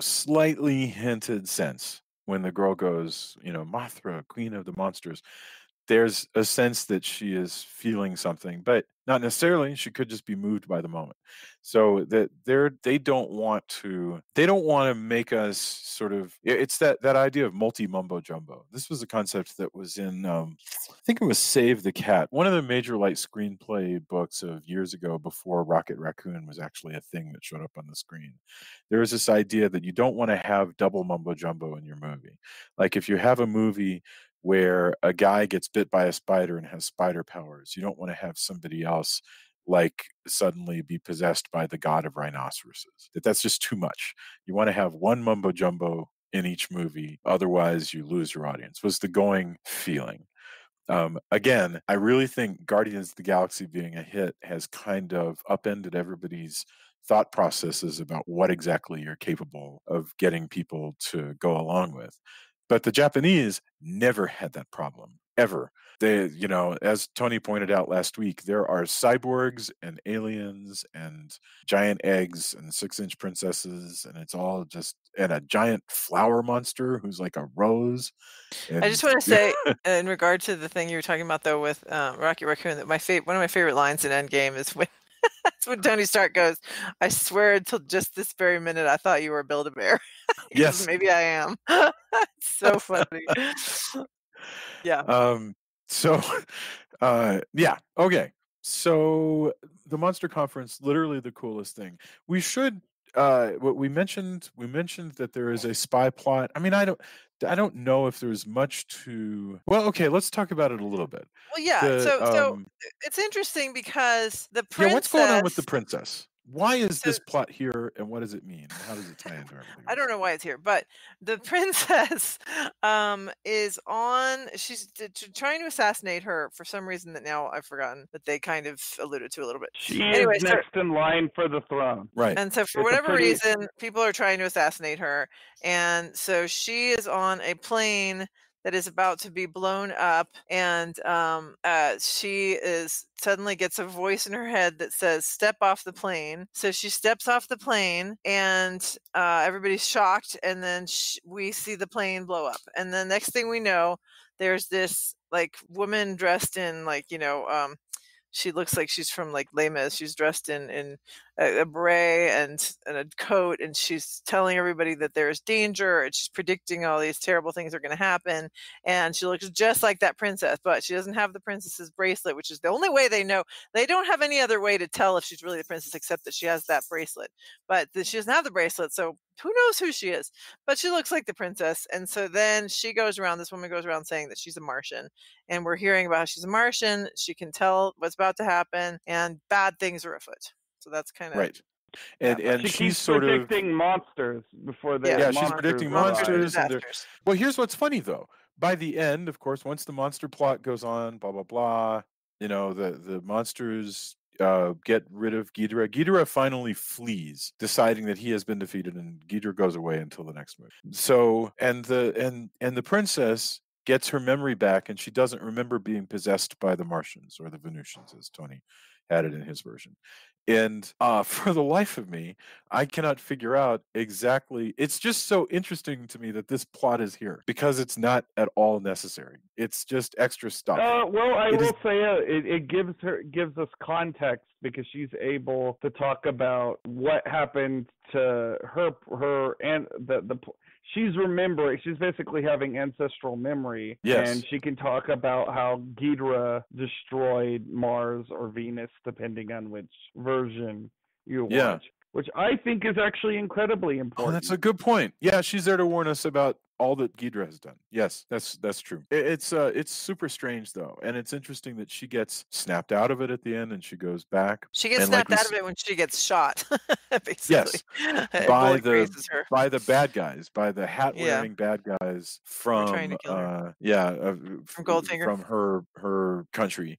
slightly hinted sense. When the girl goes, Mothra, Queen of the Monsters, there's a sense that she is feeling something, but not necessarily. She could just be moved by the moment. So that they don't want to make us sort of. It's that idea of multi mumbo jumbo. This was a concept that was in, I think it was Save the Cat, one of the Major Light screenplay books of years ago, before Rocket Raccoon was actually a thing that showed up on the screen. There was this idea that you don't want to have double mumbo jumbo in your movie. Like if you have a movie where a guy gets bit by a spider and has spider powers, you don't want to have somebody else like suddenly be possessed by the god of rhinoceroses. That's just too much. You want to have one mumbo jumbo in each movie, otherwise you lose your audience, was the going feeling. Again, I really think Guardians of the Galaxy being a hit has kind of upended everybody's thought processes about what exactly you're capable of getting people to go along with. But the Japanese never had that problem, ever. They, as Tony pointed out last week, there are cyborgs and aliens and giant eggs and 6-inch princesses, and it's all just, and a giant flower monster who's like a rose. And, I just want to say, in regard to the thing you were talking about, though, with Rocket Raccoon, that one of my favorite lines in Endgame is when that's when Tony Stark goes, "I swear until just this very minute, I thought you were Build-A-Bear." Yes, maybe I am. It's so funny. Yeah. So, yeah. Okay. So the Monster Conference, literally the coolest thing. We should what we mentioned that there is a spy plot. I mean, I don't know if there's much to. Well, okay, let's talk about it a little bit. Well, yeah. The So it's interesting because the Yeah, what's going on with the princess. princess? Why is So this plot here, and what does it mean, and how does it tie into everything I else? don't know why it's here, but the princess is on. She's trying to assassinate her for some reason that now I've forgotten that they kind of alluded to a little bit. She is Anyway, so next in line for the throne. Right. and so for It's a whatever pretty. reason, people are trying to assassinate her, and so she is on a plane that is about to be blown up, and she is suddenly gets a voice in her head that says, "Step off the plane." So she steps off the plane, and everybody's shocked, and then we see the plane blow up, and then next thing we know, there's this like woman dressed in like she looks like she's from like Les Mis. She's dressed in a beret and a coat, and she's telling everybody that there's danger, and she's predicting all these terrible things are going to happen. And she looks just like that princess, but she doesn't have the princess's bracelet, which is the only way they know. They don't have any other way to tell if she's really the princess except that she has that bracelet. But she doesn't have the bracelet, so who knows who she is? But she looks like the princess, and so then this woman goes around saying that she's a Martian, and we're hearing about how she's a Martian. She can tell what's about to happen, and bad things are afoot. So that's kind of Right. that part. And She she's keeps sort of predicting monsters before Yeah, yeah, she's monsters predicting monsters and arrive. monsters, and they're disasters. well. Here's what's funny though. By the end, of course, once the monster plot goes on, blah blah blah. The monsters get rid of Ghidorah. Ghidorah finally flees, deciding that he has been defeated, and Ghidorah goes away until the next movie. So, and the princess gets her memory back, and she doesn't remember being possessed by the Martians or the Venusians, as Tony had it in his version. And for the life of me, I cannot figure out exactly. It's just so interesting to me that this plot is here because it's not at all necessary. It's just extra stuff. Well, I It is will say it gives us context because she's able to talk about what happened to her and she's remembering. She's basically having ancestral memory, and yes, she can talk about how Ghidorah destroyed Mars or Venus, depending on which version you yeah. watch, which I think is actually incredibly Oh, important. that's a good point. Yeah, she's there to warn us about all that Ghidorah has done. Yes, that's true. It's super strange though, and it's interesting that she gets snapped out of it at the end, and she goes back. She gets And like snapped we out of it when she gets shot, basically. yes, A by bullet the grazes her. by the bad guys, by the hat Yeah, wearing bad guys who are trying from to kill her from Goldfinger, from her country,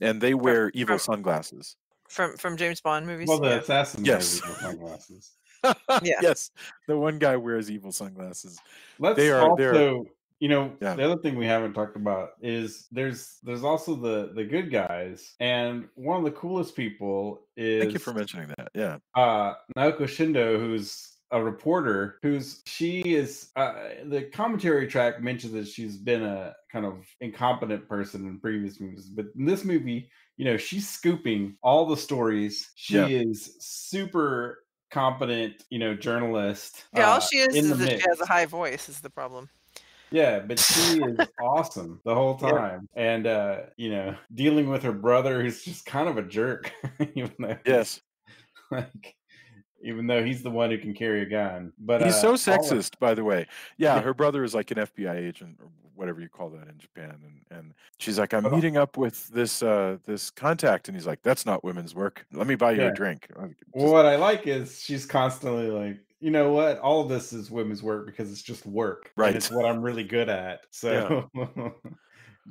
and they from wear evil from sunglasses. from James Bond Well, movies. the Yeah, assassin wears Yes. evil sunglasses. yeah. Yes, the one guy wears evil sunglasses. Let's They're also, yeah. the other thing we haven't talked about is there's also the good guys, and one of the coolest people Thank you is for mentioning that. Yeah. Naoko Shindo, who's a reporter she is the commentary track mentions that she's been a kind of incompetent person in previous movies, but in this movie, she's scooping all the stories. Yeah. She is super competent, journalist Yeah, all she in the is that she mix. has a high voice is the problem. Yeah, but she is awesome the whole Yeah. time. And dealing with her brother who's just kind of a jerk, even though Yes. like even though he's the one who can carry a gun. But He's so all of, sexist, by the way. Yeah, yeah, her brother is like an FBI agent or whatever you call that in Japan, and she's like, I'm but meeting up with this contact, and he's like, that's not women's work. Let me buy you yeah. a drink. Well, what I like is she's constantly like, you know what? All of this is women's work because it's just work. Right. And it's what I'm really good at. So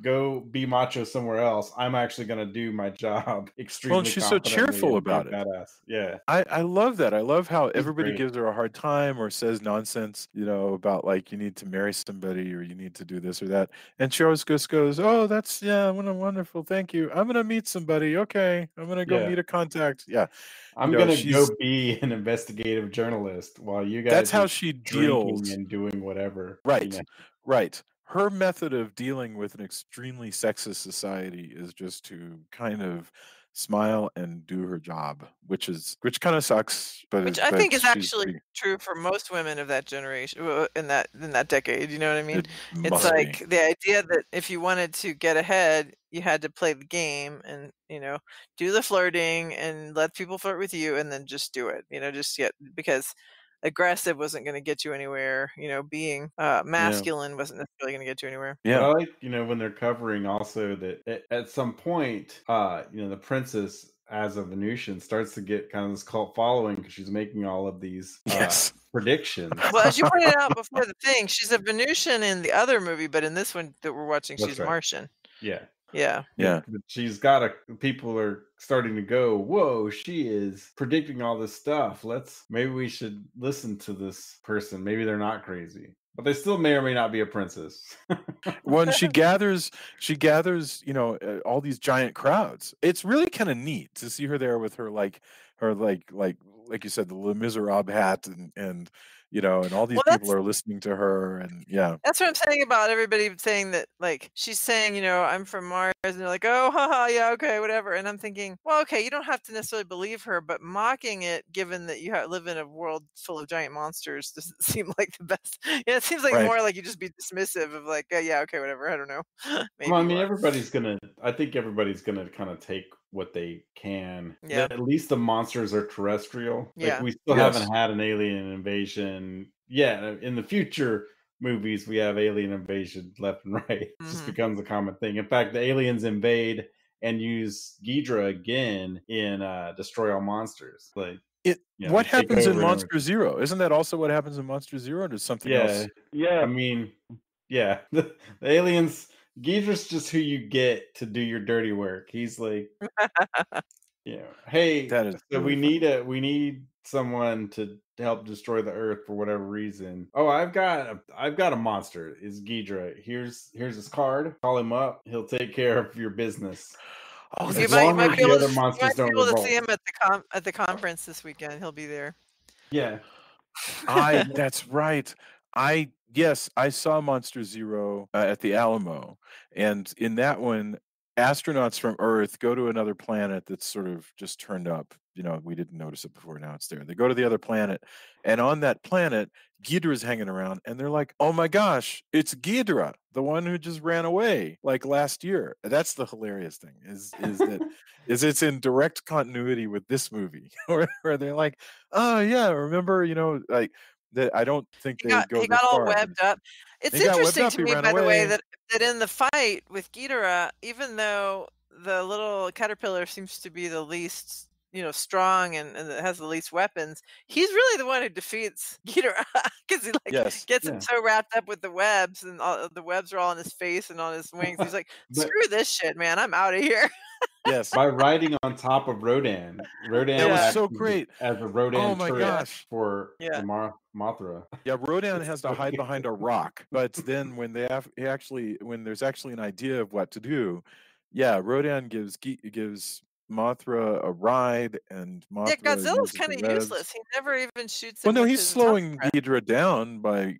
go be macho somewhere else. I'm actually going to do my job extremely Well, and she's so confidently cheerful and be about it. badass. Yeah. I love that. I love how She's everybody great. gives her a hard time or says nonsense, about like you need to marry somebody or you need to do this or that. And she always just goes, oh, that's wonderful. Thank you. I'm gonna meet somebody. Okay. I'm gonna go Yeah. meet a contact. Yeah. I'm going to go be an investigative journalist while you guys That's how are she drinking deals. and doing whatever. Right. Right. Her method of dealing with an extremely sexist society is just to kind of smile and do her job, which kind of sucks, Which I think is she's actually true for most women of that generation, in that decade. You know what I mean? it It's must like be. the idea that if you wanted to get ahead, you had to play the game and do the flirting and let people flirt with you, and then just do it. Just because aggressive wasn't going to get you anywhere. Being masculine wasn't necessarily going to get you anywhere. But I Yeah. like, when they're covering also that at some point, the princess as a Venusian starts to get kind of this cult following because she's making all of these Yes. predictions. Well, as you pointed out before the thing, she's a Venusian in the other movie, but in this one that we're watching, That's she's right. Martian. Yeah. Yeah. Yeah. But she's got people are starting to go, whoa, she is predicting all this stuff. Maybe we should listen to this person. Maybe they're not crazy, but they still may or may not be a princess. When she gathers, all these giant crowds. It's really kind of neat to see her there with her like you said, the Les Miserables hat, and and all these Well, people are listening to her, and yeah. that's what I'm saying about everybody saying that, like, she's saying, I'm from Mars, and they're like, oh, haha, yeah, okay, whatever. And I'm thinking, well, okay, you don't have to necessarily believe her, but mocking it, given that you live in a world full of giant monsters, doesn't seem like the best. Yeah, it seems like Right. more like you just be dismissive of like, yeah, okay, whatever. I don't know. Maybe Well, I you mean, are. I think everybody's gonna kind of take what they can. Yeah. At least the monsters are terrestrial. Like, Yeah. we still Yes. haven't had an alien invasion. Yeah, in the future movies, we have alien invasion left and right. It just becomes a common thing. In fact, the aliens invade and use Ghidorah again in Destroy All Monsters. Like, What they take happens in over and Monster Zero? Isn't that also what happens in Monster Zero, or does something else? I mean, yeah, the aliens. Ghidorah's just who you get to do your dirty work. He's like, hey, That is so really we need someone to help destroy the Earth for whatever reason. Oh, I've got a monster. Is Ghidorah? Here's his card. Call him up. He'll take care of your business. Oh, As that's You long might as be the able other to, monsters don't see revolt. him at the conference this weekend. He'll be there. Yeah. That's right. Yes, I saw Monster Zero at the Alamo, and in that one, astronauts from Earth go to another planet that's sort of just turned up. We didn't notice it before. Now it's there. They go to the other planet, and on that planet, Ghidorah's hanging around, and they're like, "Oh my gosh, it's Ghidorah, the one who just ran away like last year." That's the hilarious thing is it's in direct continuity with this movie, where they're like, "Oh yeah, remember, like." That I don't think they go He this got all far, but webbed up. It's he got webbed interesting up. to He me, ran by the way, away. that in the fight with Ghidorah, even though the little caterpillar seems to be the least, strong and that has the least weapons, he's really the one who defeats Ghidorah because he Yes. gets him so wrapped up with the webs, and all the webs are all on his face and on his wings. He's like, But screw this shit, man, I'm out of here. Yes. by riding on top of Rodan That was acts so great. as a Rodan Oh my turret gosh. for Yeah. the Mothra. Yeah, Rodan has to hide behind a rock, but then when when there's actually an idea of what to do, yeah, Rodan gives Mothra a ride, and Yeah, Mothra Godzilla's uses kind the of webs. useless. He never even shoots Well, him no, with he's his atomic slowing breath. Ghidorah down by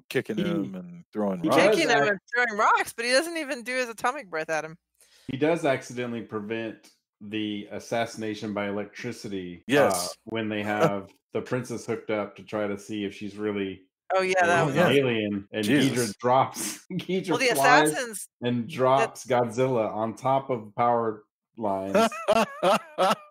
kicking He him and throwing he rocks. does Kicking him and throwing rocks, but he doesn't even do his atomic breath at him. He does accidentally prevent the assassination by electricity. Yes. When they have the princess hooked up to try to see if she's really Oh yeah, that was an awesome. alien, and Jesus. Ghidorah Well, the flies assassins and drops Godzilla on top of power lines.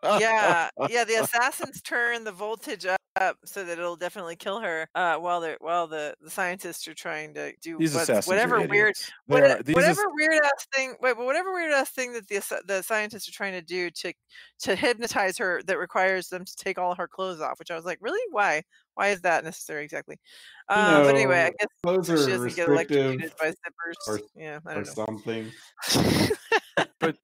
Yeah, the assassins turn the voltage up so that it'll definitely kill her. While the scientists are trying to do These assassins whatever are weird idiots. whatever weird ass thing. Wait, but whatever weird ass thing that the scientists are trying to do to hypnotize her, that requires them to take all her clothes off. Which I was like, really? Why? Why is that necessary exactly? But anyway, I guess clothes so she are doesn't get restrictive electrocuted by zippers. Yeah, I or don't know. something.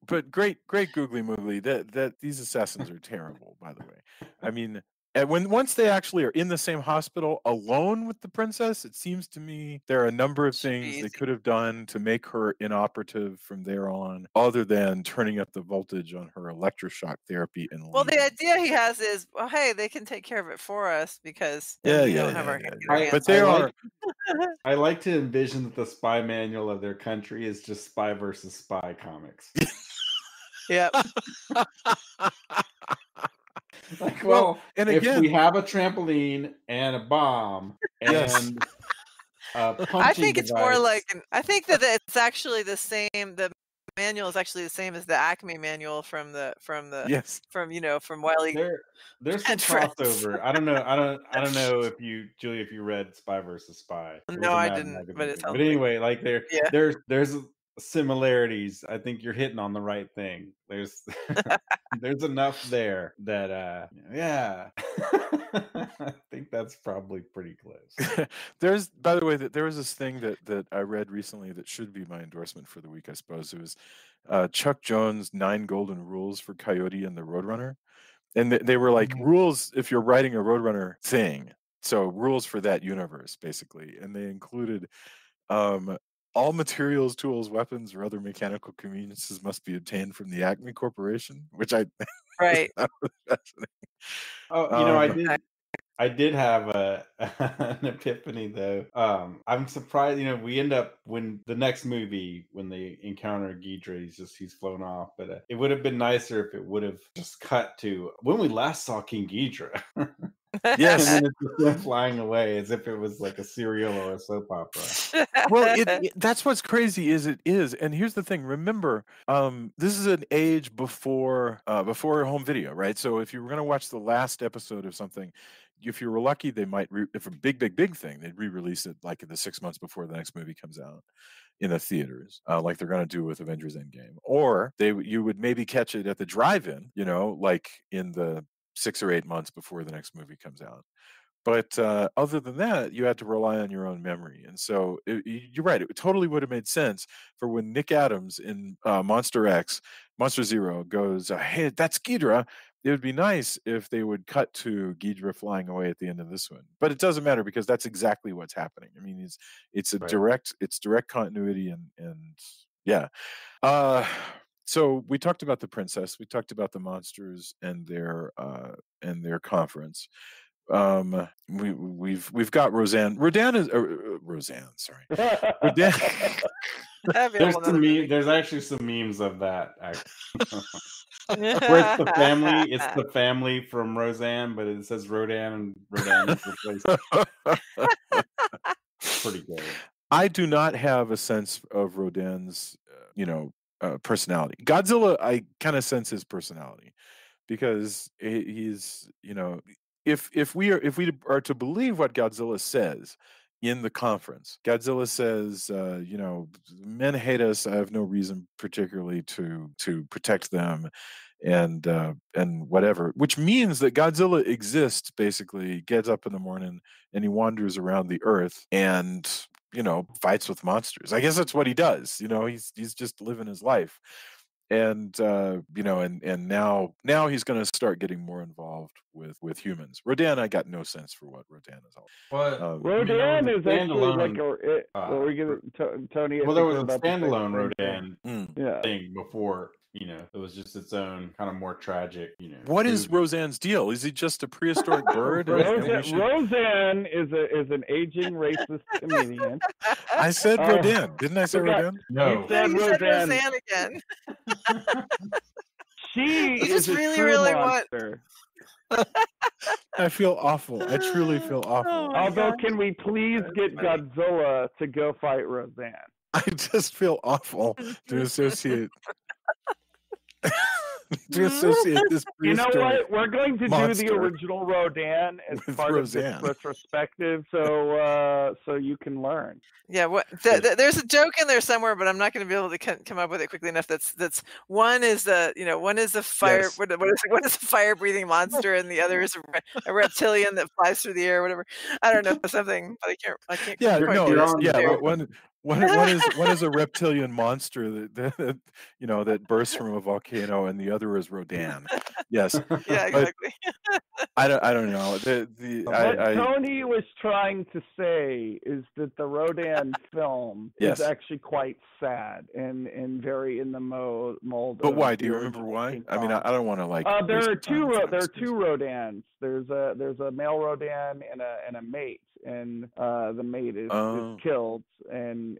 But great googly moogly, that these assassins are terrible, by the way. I mean, and once they actually are in the same hospital alone with the princess, it seems to me there are a number of Should be things they easy. could have done to make her inoperative from there on, other than turning up the voltage on her electroshock therapy and Well, the leaving. idea he has is, well, hey, they can take care of it for us because then Yeah, we yeah, don't have yeah, our yeah, our yeah. hands But on they it. are I like to envision that the spy manual of their country is just spy versus spy comics. Yeah. Like, Well, well, and if we again, have a trampoline and a bomb yes, and a I punching think it's more like device, I think that it's actually the same. The manual is actually the same as the Acme manual yes. from Wile E. there's some and Friends. crossover. I don't know if you, Julie, if you read Spy versus Spy. It was No, a I Mad didn't, but Magazine it thing. But sounds like anyway, like yeah. there's similarities. I think you're hitting on the right thing. There's there's enough there that yeah. I think that's probably pretty close. There's, by the way, that there was this thing that I read recently that should be my endorsement for the week, I suppose. It was Chuck Jones' 9 Golden Rules for Coyote and the Roadrunner. And they were like rules if you're writing a Roadrunner thing. So rules for that universe, basically. And they included all materials, tools, weapons, or other mechanical conveniences must be obtained from the Acme Corporation, which I Right. that was fascinating. Oh, I did have an epiphany though. I'm surprised. We end up when the next movie when they encounter Ghidorah, he's flown off. But it would have been nicer if it would have just cut to when we last saw King Ghidorah, and Yes. then it's just them flying away as if it was like a serial or a soap opera. Well, that's what's crazy is it is. And here's the thing. Remember, this is an age before home video, right? So if you were going to watch the last episode of something, if you were lucky, they might if a big thing, they'd re-release it like in the 6 months before the next movie comes out in the theaters, like they're going to do with Avengers Endgame. Or you would maybe catch it at the drive-in, like in the 6 or 8 months before the next movie comes out. But other than that, you had to rely on your own memory. And so you're right. It totally would have made sense for when Nick Adams in Monster Zero goes, hey, that's Ghidorah. It would be nice if they would cut to Ghidorah flying away at the end of this one. But it doesn't matter because that's exactly what's happening. I mean, it's direct continuity and yeah. So we talked about the princess. We talked about the monsters and their conference. We've got Roseanne. Roseanne. Sorry, Roseanne. There's actually some memes of that. Where it's the family from Roseanne, but it says Rodan and Rodan is replaced. Pretty good. I do not have a sense of Rodan's, personality. Godzilla, I kind of sense his personality because he's, if we are to believe what Godzilla says in the conference, Godzilla says, men hate us. I have no reason particularly to protect them, and whatever. Which means that Godzilla exists. Basically, gets up in the morning and he wanders around the earth and fights with monsters. I guess that's what he does. He's just living his life. And and now he's going to start getting more involved with humans. Rodan, I got no sense for what Rodan is all. Well, Rodan is actually like what were you gonna, Tony? Well, there was a standalone Rodan Yeah. thing before. It was just its own kind of more tragic. What is Roseanne's deal? Is he just a prehistoric bird? Roseanne is an aging racist comedian. I said Rodan, didn't I say Rodan? No, you said Roseanne again. She is a really, true really monster. I feel awful. I truly feel awful. Although, can we please get Godzilla to go fight Roseanne? I just feel awful to associate this. You know what? We're going to do the original Rodan as part of this retrospective, so you can learn. Yeah, there's a joke in there somewhere, but I'm not going to be able to come up with it quickly enough. That's one is the fire. Yes. What is a fire breathing monster, and the other is a reptilian that flies through the air. Whatever. I don't know something, but I can't. Yeah, One is a reptilian monster that bursts from a volcano, and the other is Rodan. Yes. Yeah, exactly. I don't know. What Tony was trying to say is that the Rodan film is actually quite sad and very in the mold. But why? Do you remember why? I mean, I don't want to there are two Rodans. There's a male Rodan and a mate, and the mate is killed, and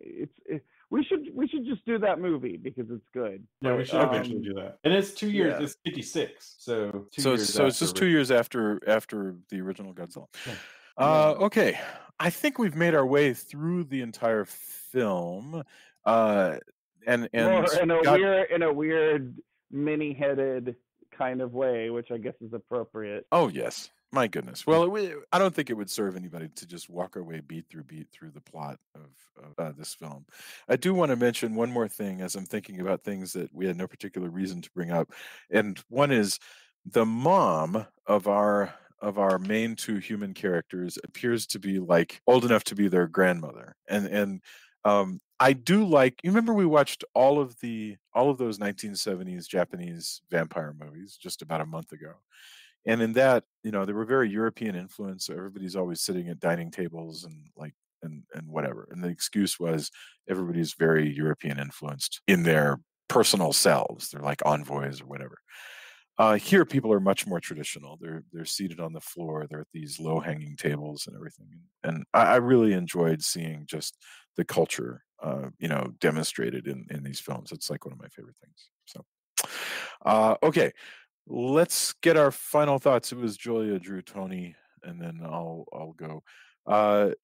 We should just do that movie because it's good. Yeah, we But, should eventually do that. And it's 2 years. yeah. It's 56. So 2 So years it's just 2 years after the original Godzilla. Okay, I think we've made our way through the entire film, and More in God, a weird many-headed kind of way, which I guess is appropriate. oh yes, my goodness. Well, I don't think it would serve anybody to just walk our way beat through the plot of this film. I do want to mention one more thing as I'm thinking about things that we had no particular reason to bring up, and one is the mom of our main two human characters appears to be like old enough to be their grandmother, and I do like. You remember we watched all of those 1970s Japanese vampire movies just about a month ago. And in that, they were very European influenced. So everybody's always sitting at dining tables and like and whatever. And the excuse was everybody's very European influenced in their personal selves. They're like envoys or whatever. Here, people are much more traditional. They're seated on the floor. They're at these low hanging tables and everything. And I really enjoyed seeing just the culture, demonstrated in these films. It's like one of my favorite things. So, okay. Let's get our final thoughts. It was Julia, Drew, Tony, and then I'll go.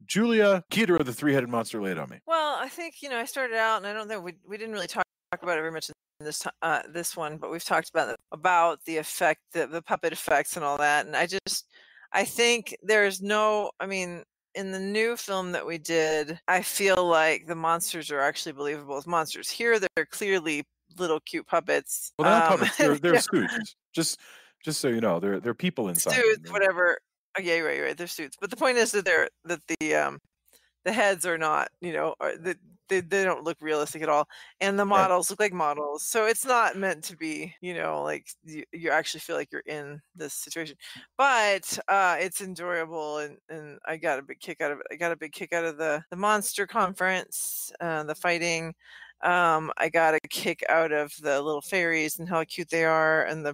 Julia, Ghidorah the Three-Headed Monster, lay it on me. Well, I think I started out, and I don't know we didn't really talk about it very much in this one, but we've talked about the effect, the puppet effects, and all that. And I think there's no. I mean, in the new film that we did, I feel like the monsters are actually believable as monsters. Here, they're clearly little cute puppets. Well, they're not puppets. They're suits. Just so you know, they're people inside. Suits, whatever. Oh, yeah, you're right. They're suits, but the point is that the heads are not, they don't look realistic at all, and the models look like models. So it's not meant to be, like you actually feel like you're in this situation. But it's enjoyable, and I got a big kick out of it. I got a big kick out of the monster conference, the fighting. I got a kick out of the little fairies and how cute they are, and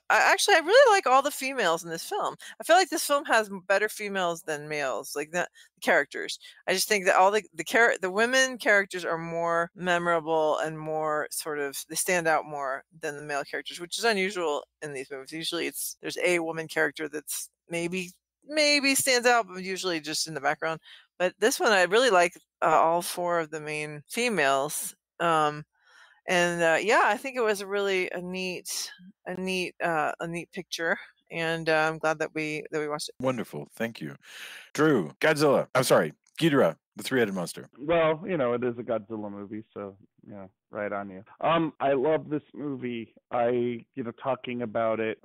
I really like all the females in this film. I feel like this film has better females than males, like the characters. I just think that all the women characters are more memorable and more they stand out more than the male characters, which is unusual in these movies. Usually there's a woman character that's maybe stands out, but usually just in the background. But this one, I really like all four of the main females. I think it was a neat picture, and I'm glad that we watched it. Wonderful, thank you, Drew. Godzilla. I'm sorry, Ghidorah, the Three-Headed Monster. Well, it is a Godzilla movie, so yeah, right on you. I love this movie. Talking about it,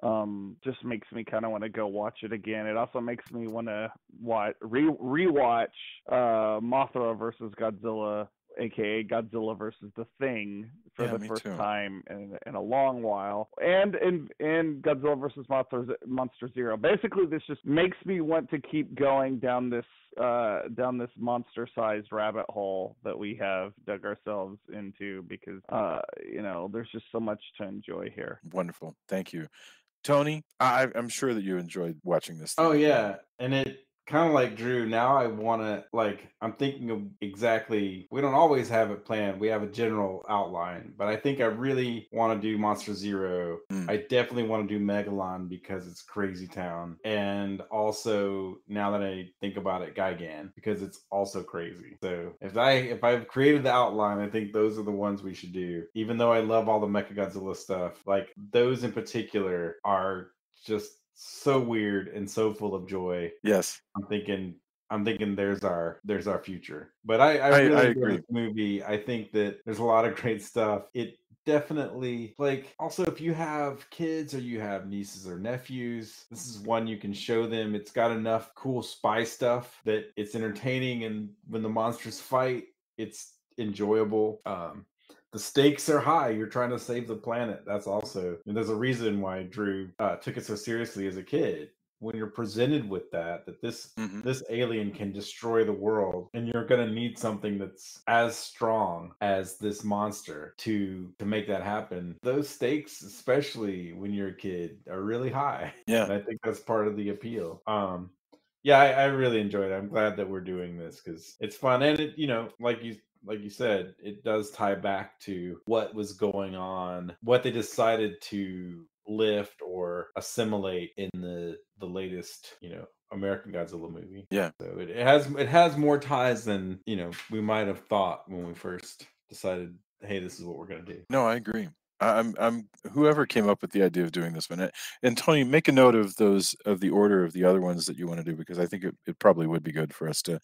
just makes me kind of want to go watch it again. It also makes me want to rewatch Mothra versus Godzilla, aka Godzilla versus the Thing, for the first time in a long while, and Godzilla versus Monster Zero. Basically, this just makes me want to keep going down this monster-sized rabbit hole that we have dug ourselves into, because there's just so much to enjoy here. Wonderful, thank you, Tony. I'm sure that you enjoyed watching this thing. Oh yeah, and it kind of like Drew. Now I want to I'm thinking of exactly. We don't always have it planned. We have a general outline, but I think I really want to do Monster Zero. I definitely want to do Megalon because it's Crazy Town, and also, now that I think about it, Gigan, because it's also crazy. So if I've created the outline, I think those are the ones we should do. Even though I love all the Mechagodzilla stuff, like those in particular are just so weird and so full of joy. Yes. I'm thinking there's our future. But I really agree. This movie. I think that there's a lot of great stuff. It definitely, also, if you have kids or you have nieces or nephews, this is one you can show them. It's got enough cool spy stuff that it's entertaining, and when the monsters fight, it's enjoyable. The stakes are high. You're trying to save the planet. That's also, and there's a reason why Drew took it so seriously as a kid. When you're presented with that this alien can destroy the world, and you're going to need something that's as strong as this monster to make that happen. Those stakes, especially when you're a kid, are really high. Yeah, and I think that's part of the appeal. Yeah, I really enjoyed it. I'm glad that we're doing this because it's fun, and it, like you said, it does tie back to what was going on, what they decided to lift or assimilate in the latest, American Godzilla movie. Yeah. So it has more ties than, we might have thought when we first decided, hey, this is what we're gonna do. No, I agree. I'm whoever came up with the idea of doing this one. And Tony, make a note of the order of the other ones that you want to do, because I think it probably would be good for us to,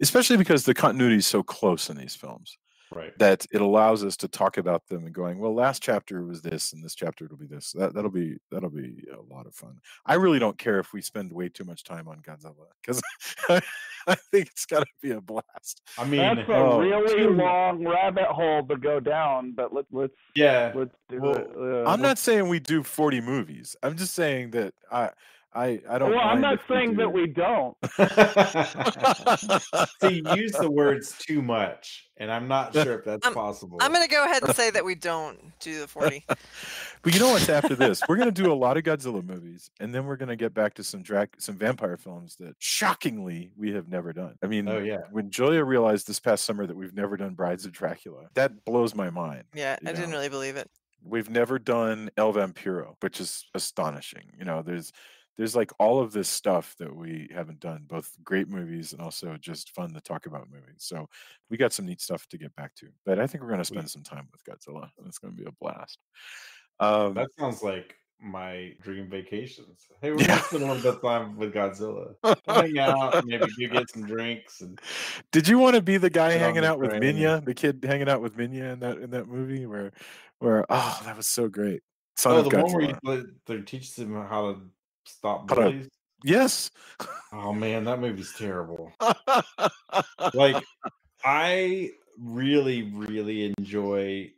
especially because the continuity is so close in these films, Right. that it allows us to talk about them and going, well, last chapter was this, and this chapter it'll be this. That'll be a lot of fun. I really don't care if we spend way too much time on Godzilla, because I think it's got to be a blast. I mean, That's a really long rabbit hole to go down, but let's do it. I'm not saying we do 40 movies. I'm just saying that I don't. Well, I'm mind not if we saying that do. we don't. See, you use the words too much, and I'm not sure if that's possible. I'm going to go ahead and say that we don't do the 40. But you know what's after this? We're going to do a lot of Godzilla movies, and then we're going to get back to some vampire films that, shockingly, we have never done. I mean, Oh, yeah. when Julia realized this past summer that we've never done Brides of Dracula, that blows my mind. Yeah, I didn't really believe it. We've never done El Vampiro, which is astonishing. There's like all of this stuff that we haven't done, both great movies and also just fun to talk about movies. So we got some neat stuff to get back to. But I think we're going to spend some time with Godzilla, and it's going to be a blast. That sounds like my dream vacations. Hey, we're gonna spend a little bit of time with Godzilla. We'll hang out, maybe go get some drinks. And did you want to be the guy hanging out with train. Minya, the kid hanging out with Minya in that movie where oh, that was so great. The one where they teach them how to stop bullies? Yes. Oh man, that movie's terrible. Like, I really, really enjoy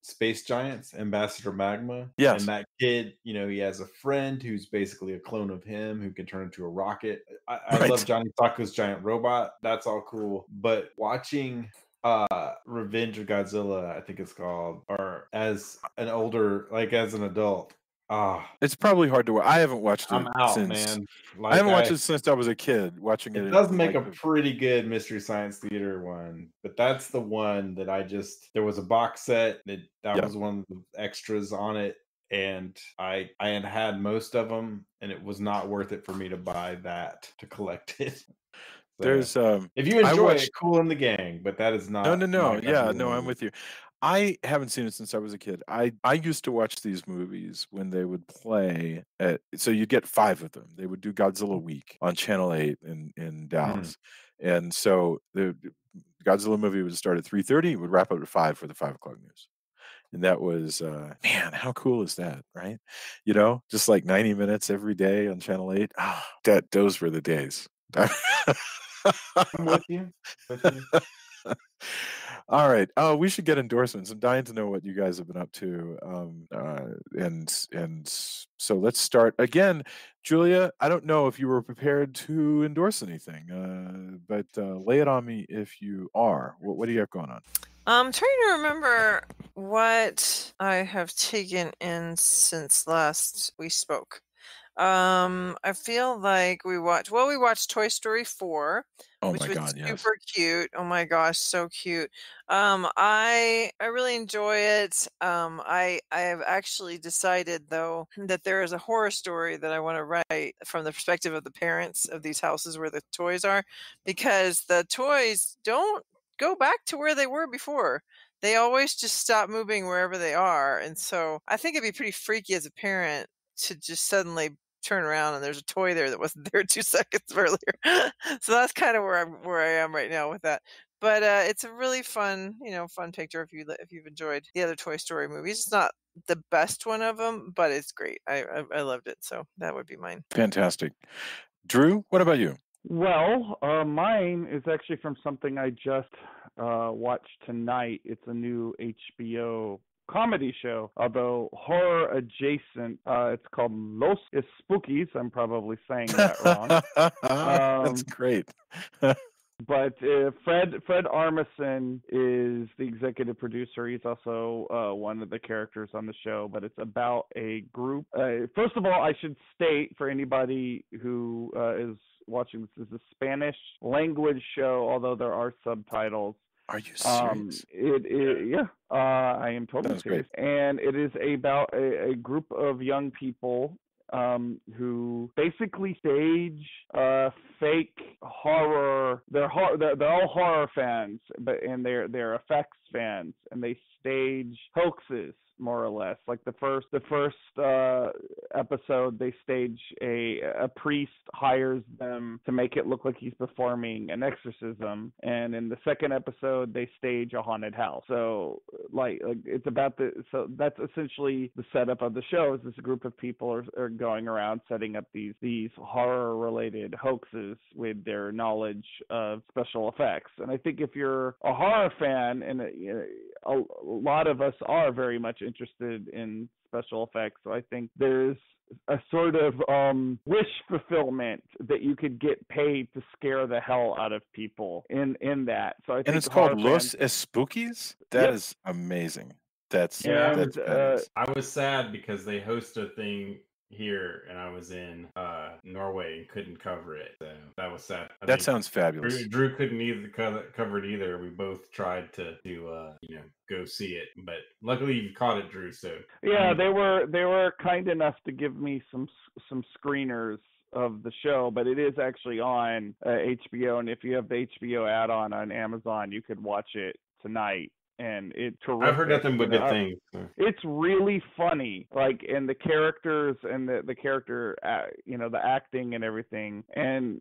Space Giants, Ambassador Magma. Yes. And that kid, he has a friend who's basically a clone of him who can turn into a rocket. I love Johnny Sokko's giant robot. That's all cool. But watching Revenge of Godzilla, I think it's called, or as an adult. It's probably hard to watch. I haven't watched it I'm out, since. man. I haven't watched it since I was a kid. Watching it does make a pretty good Mystery Science Theater one, but that's the one that there was a box set that was one of the extras on it, and I had most of them, and it was not worth it for me to buy that to collect it. There's if you enjoy it, cool in the gang, but that is not. No. Yeah, no, I'm with you. I haven't seen it since I was a kid. I used to watch these movies when they would play so you'd get 5 of them. They would do Godzilla Week on Channel 8 in Dallas. And so the Godzilla movie would start at 3:30, would wrap up at 5 for the 5 o'clock news. And that was, man, how cool is that, right? Just like 90 minutes every day on Channel 8. Those were the days. I'm with you. All right. Oh, we should get endorsements. I'm dying to know what you guys have been up to. And so let's start again. Julia, I don't know if you were prepared to endorse anything, but lay it on me if you are. What do you have going on? I'm trying to remember what I have taken in since last we spoke. I feel like we watched Toy Story 4, which was super cute. Oh my gosh, so cute. I really enjoy it. I have actually decided though that there is a horror story that I want to write from the perspective of the parents of these houses where the toys are, because the toys don't go back to where they were before. They always just stop moving wherever they are. And so I think it'd be pretty freaky as a parent to just suddenly turn around and there's a toy there that wasn't there 2 seconds earlier. So that's kind of where I am right now with that. But it's a really fun picture if you've enjoyed the other Toy Story movies. It's not the best one of them, but it's great. I loved it. So that would be mine. Fantastic. Drew, what about you? Well, mine is actually from something I just watched tonight. It's a new HBO comedy show, although horror adjacent. It's called Los Spookies. I'm probably saying that wrong. That's great. But Fred Armisen is the executive producer. He's also one of the characters on the show. But it's about a group. First of all, I should state for anybody who is watching, this is a Spanish language show, although there are subtitles. Are you serious? I am totally Sounds serious. great. And it is about a group of young people who basically stage fake horror. They're all horror fans, and they're effects fans, and they stage hoaxes more or less. Like the first episode, they stage a priest hires them to make it look like he's performing an exorcism, and in the second episode, they stage a haunted house. So like it's about so that's essentially the setup of the show. Is this group of people are going around setting up these horror related hoaxes with their knowledge of special effects. And I think if you're a horror fan, and a lot of us are very much interested in special effects, so I think there's a sort of wish fulfillment that you could get paid to scare the hell out of people in that. So I think And it's called fans, Los Spookies? That is amazing. That's badass. I was sad because they host a thing here, and I was in Norway and couldn't cover it. So that was sad. That sounds fabulous. Drew couldn't either cover it either. We both tried to go see it, but luckily you caught it, Drew. So yeah, they were kind enough to give me some screeners of the show, but it is actually on HBO, and if you have the HBO add-on on Amazon, you could watch it tonight. And it's terrific. I've heard nothing but good things. It's really funny, like, and the characters and the character, the acting and everything, and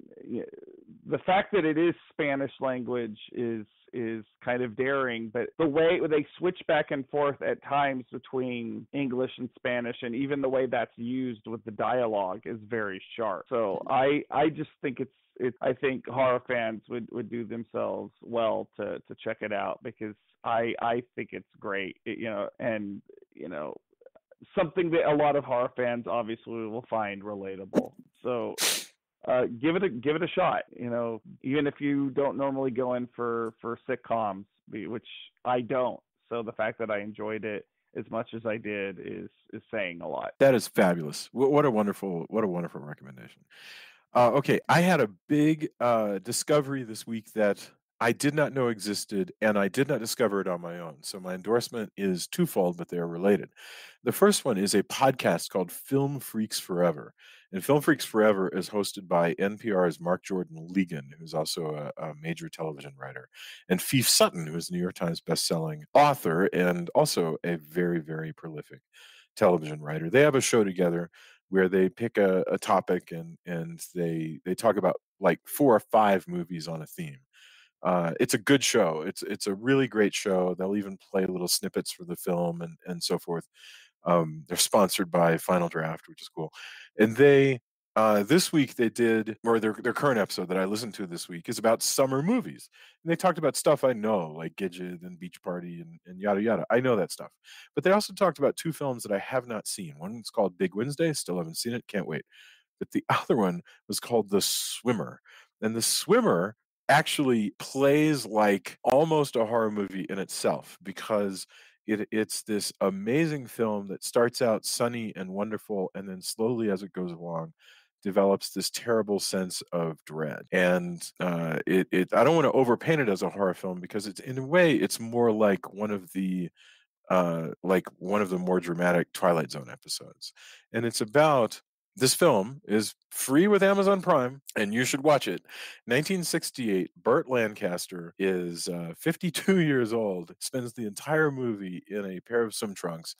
the fact that it is Spanish language is kind of daring, but the way they switch back and forth at times between English and Spanish, and even the way that's used with the dialogue is very sharp. So I just think I think horror fans would do themselves well to check it out, because I think it's great, and something that a lot of horror fans obviously will find relatable. So give it a shot. Even if you don't normally go in for sitcoms, which I don't. So the fact that I enjoyed it as much as I did is saying a lot. That is fabulous. What a wonderful recommendation. Okay, I had a big discovery this week that I did not know existed, and I did not discover it on my own. So my endorsement is twofold, but they are related. The first one is a podcast called Film Freaks Forever. And Film Freaks Forever is hosted by NPR's Mark Jordan Legan, who's also a major television writer, and Fief Sutton, who is a New York Times bestselling author and also a very, very prolific television writer. They have a show together where they pick a topic and they talk about like 4 or 5 movies on a theme. It's a good show. It's a really great show. They'll even play little snippets for the film and so forth. They're sponsored by Final Draft, which is cool. And they this week they did, or their current episode that I listened to this week is about summer movies. And they talked about stuff I know, like Gidget and Beach Party and yada yada. I know that stuff. But they also talked about 2 films that I have not seen. One is called Big Wednesday, still haven't seen it, can't wait. But the other one was called The Swimmer. And The Swimmer actually plays like almost a horror movie in itself, because it's this amazing film that starts out sunny and wonderful, and then slowly as it goes along develops this terrible sense of dread. And I don't want to overpaint it as a horror film, because it's, in a way, it's more like one of the more dramatic Twilight Zone episodes. And it's about, this film is free with Amazon Prime, and you should watch it. 1968, Burt Lancaster is 52 years old, spends the entire movie in a pair of swim trunks,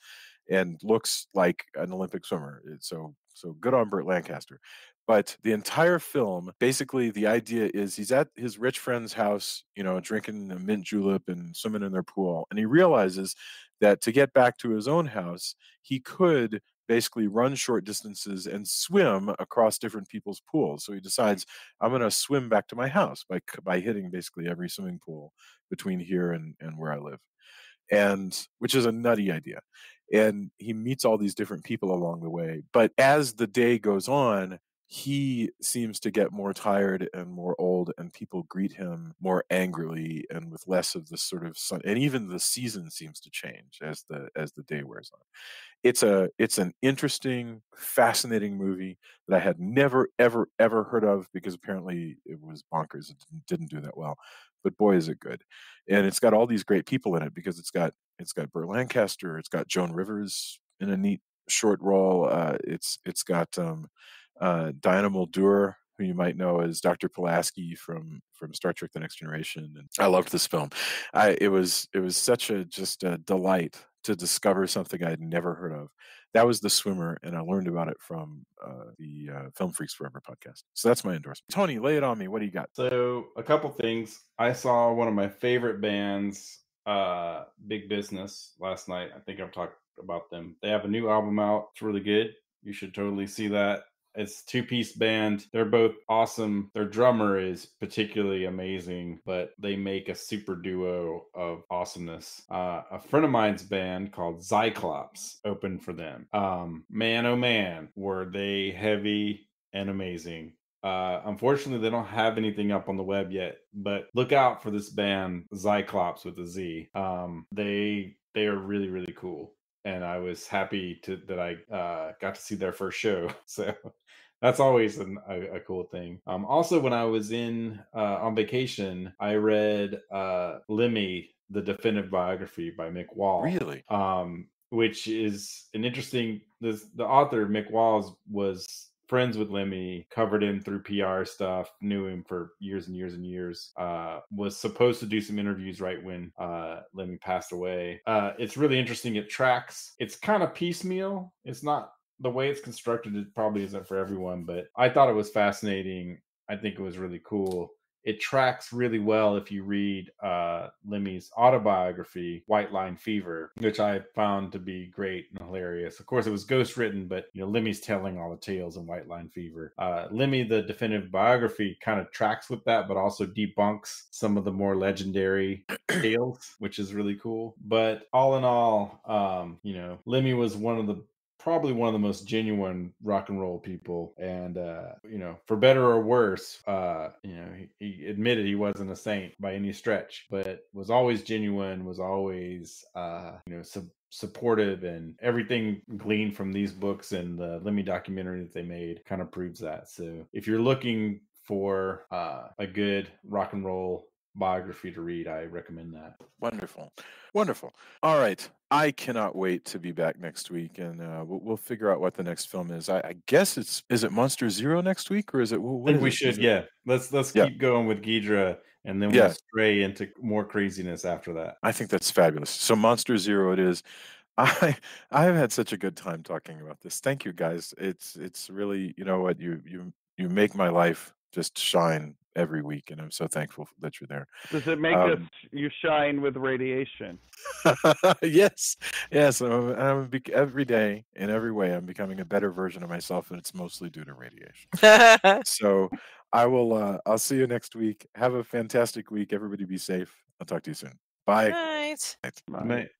and looks like an Olympic swimmer. So good on Burt Lancaster. But the entire film, basically, the idea is he's at his rich friend's house, drinking a mint julep and swimming in their pool. And he realizes that to get back to his own house, he could basically run short distances and swim across different people's pools. So he decides, I'm going to swim back to my house by hitting basically every swimming pool between here and where I live. And which is a nutty idea. And he meets all these different people along the way. But as the day goes on, he seems to get more tired and more old, and people greet him more angrily and with less of the sort of sun. And even the season seems to change as the day wears on. It's an interesting, fascinating movie that I had never, ever, ever heard of because apparently it was bonkers. It didn't do that well, but boy, is it good! And it's got all these great people in it because it's got Burt Lancaster, it's got Joan Rivers in a neat short role. It's got Diana Muldaur, who you might know as Dr. Pulaski from Star Trek: The Next Generation. And I loved this film. It was such a just a delight to discover something I'd never heard of. That was The Swimmer, and I learned about it from the Film Freaks Forever podcast. So that's my endorsement. Tony, lay it on me. What do you got? So a couple things. I saw one of my favorite bands, Big Business, last night. I think I've talked about them. They have a new album out. It's really good. You should totally see that. It's a two-piece band. They're both awesome. Their drummer is particularly amazing, but they make a super duo of awesomeness. A friend of mine's band called Cyclops opened for them. Man, oh man, were they heavy and amazing. Unfortunately, they don't have anything up on the web yet, but look out for this band, Cyclops with a Z. They are really, really cool. And I was happy that I got to see their first show. So that's always a cool thing. Also, when I was on vacation, I read Lemmy, the definitive biography by Mick Wall. Really? Which is an interesting. The author Mick Wall was friends with Lemmy, covered him through PR stuff, knew him for years and years and years. Was supposed to do some interviews right when Lemmy passed away. It's really interesting. It tracks. It's kind of piecemeal. It's not the way it's constructed. It probably isn't for everyone, but I thought it was fascinating. I think it was really cool. It tracks really well if you read Lemmy's autobiography, White Line Fever, which I found to be great and hilarious. Of course, it was ghostwritten, but Lemmy's telling all the tales in White Line Fever. Lemmy, the definitive biography, kind of tracks with that, but also debunks some of the more legendary tales, which is really cool. But all in all, Lemmy was probably one of the most genuine rock and roll people, and for better or worse, he admitted he wasn't a saint by any stretch, but was always genuine, was always supportive, and everything gleaned from these books and the Lemmy documentary that they made kind of proves that. So if you're looking for a good rock and roll biography to read, I recommend that. Wonderful. All right, I cannot wait to be back next week, and we'll figure out what the next film is. I guess is it Monster Zero next week, or is it? I think we should. Yeah, let's keep going with Ghidorah, and then we'll stray into more craziness after that. I think that's fabulous. So Monster Zero it is. I have had such a good time talking about this. Thank you, guys. It's really, what, you make my life just shine every week, and I'm so thankful that you're there. Does it make you shine with radiation? Yes. Every day in every way I'm becoming a better version of myself, and it's mostly due to radiation. So I'll see you next week. Have a fantastic week. Everybody be safe. I'll talk to you soon. Bye. Night. Night.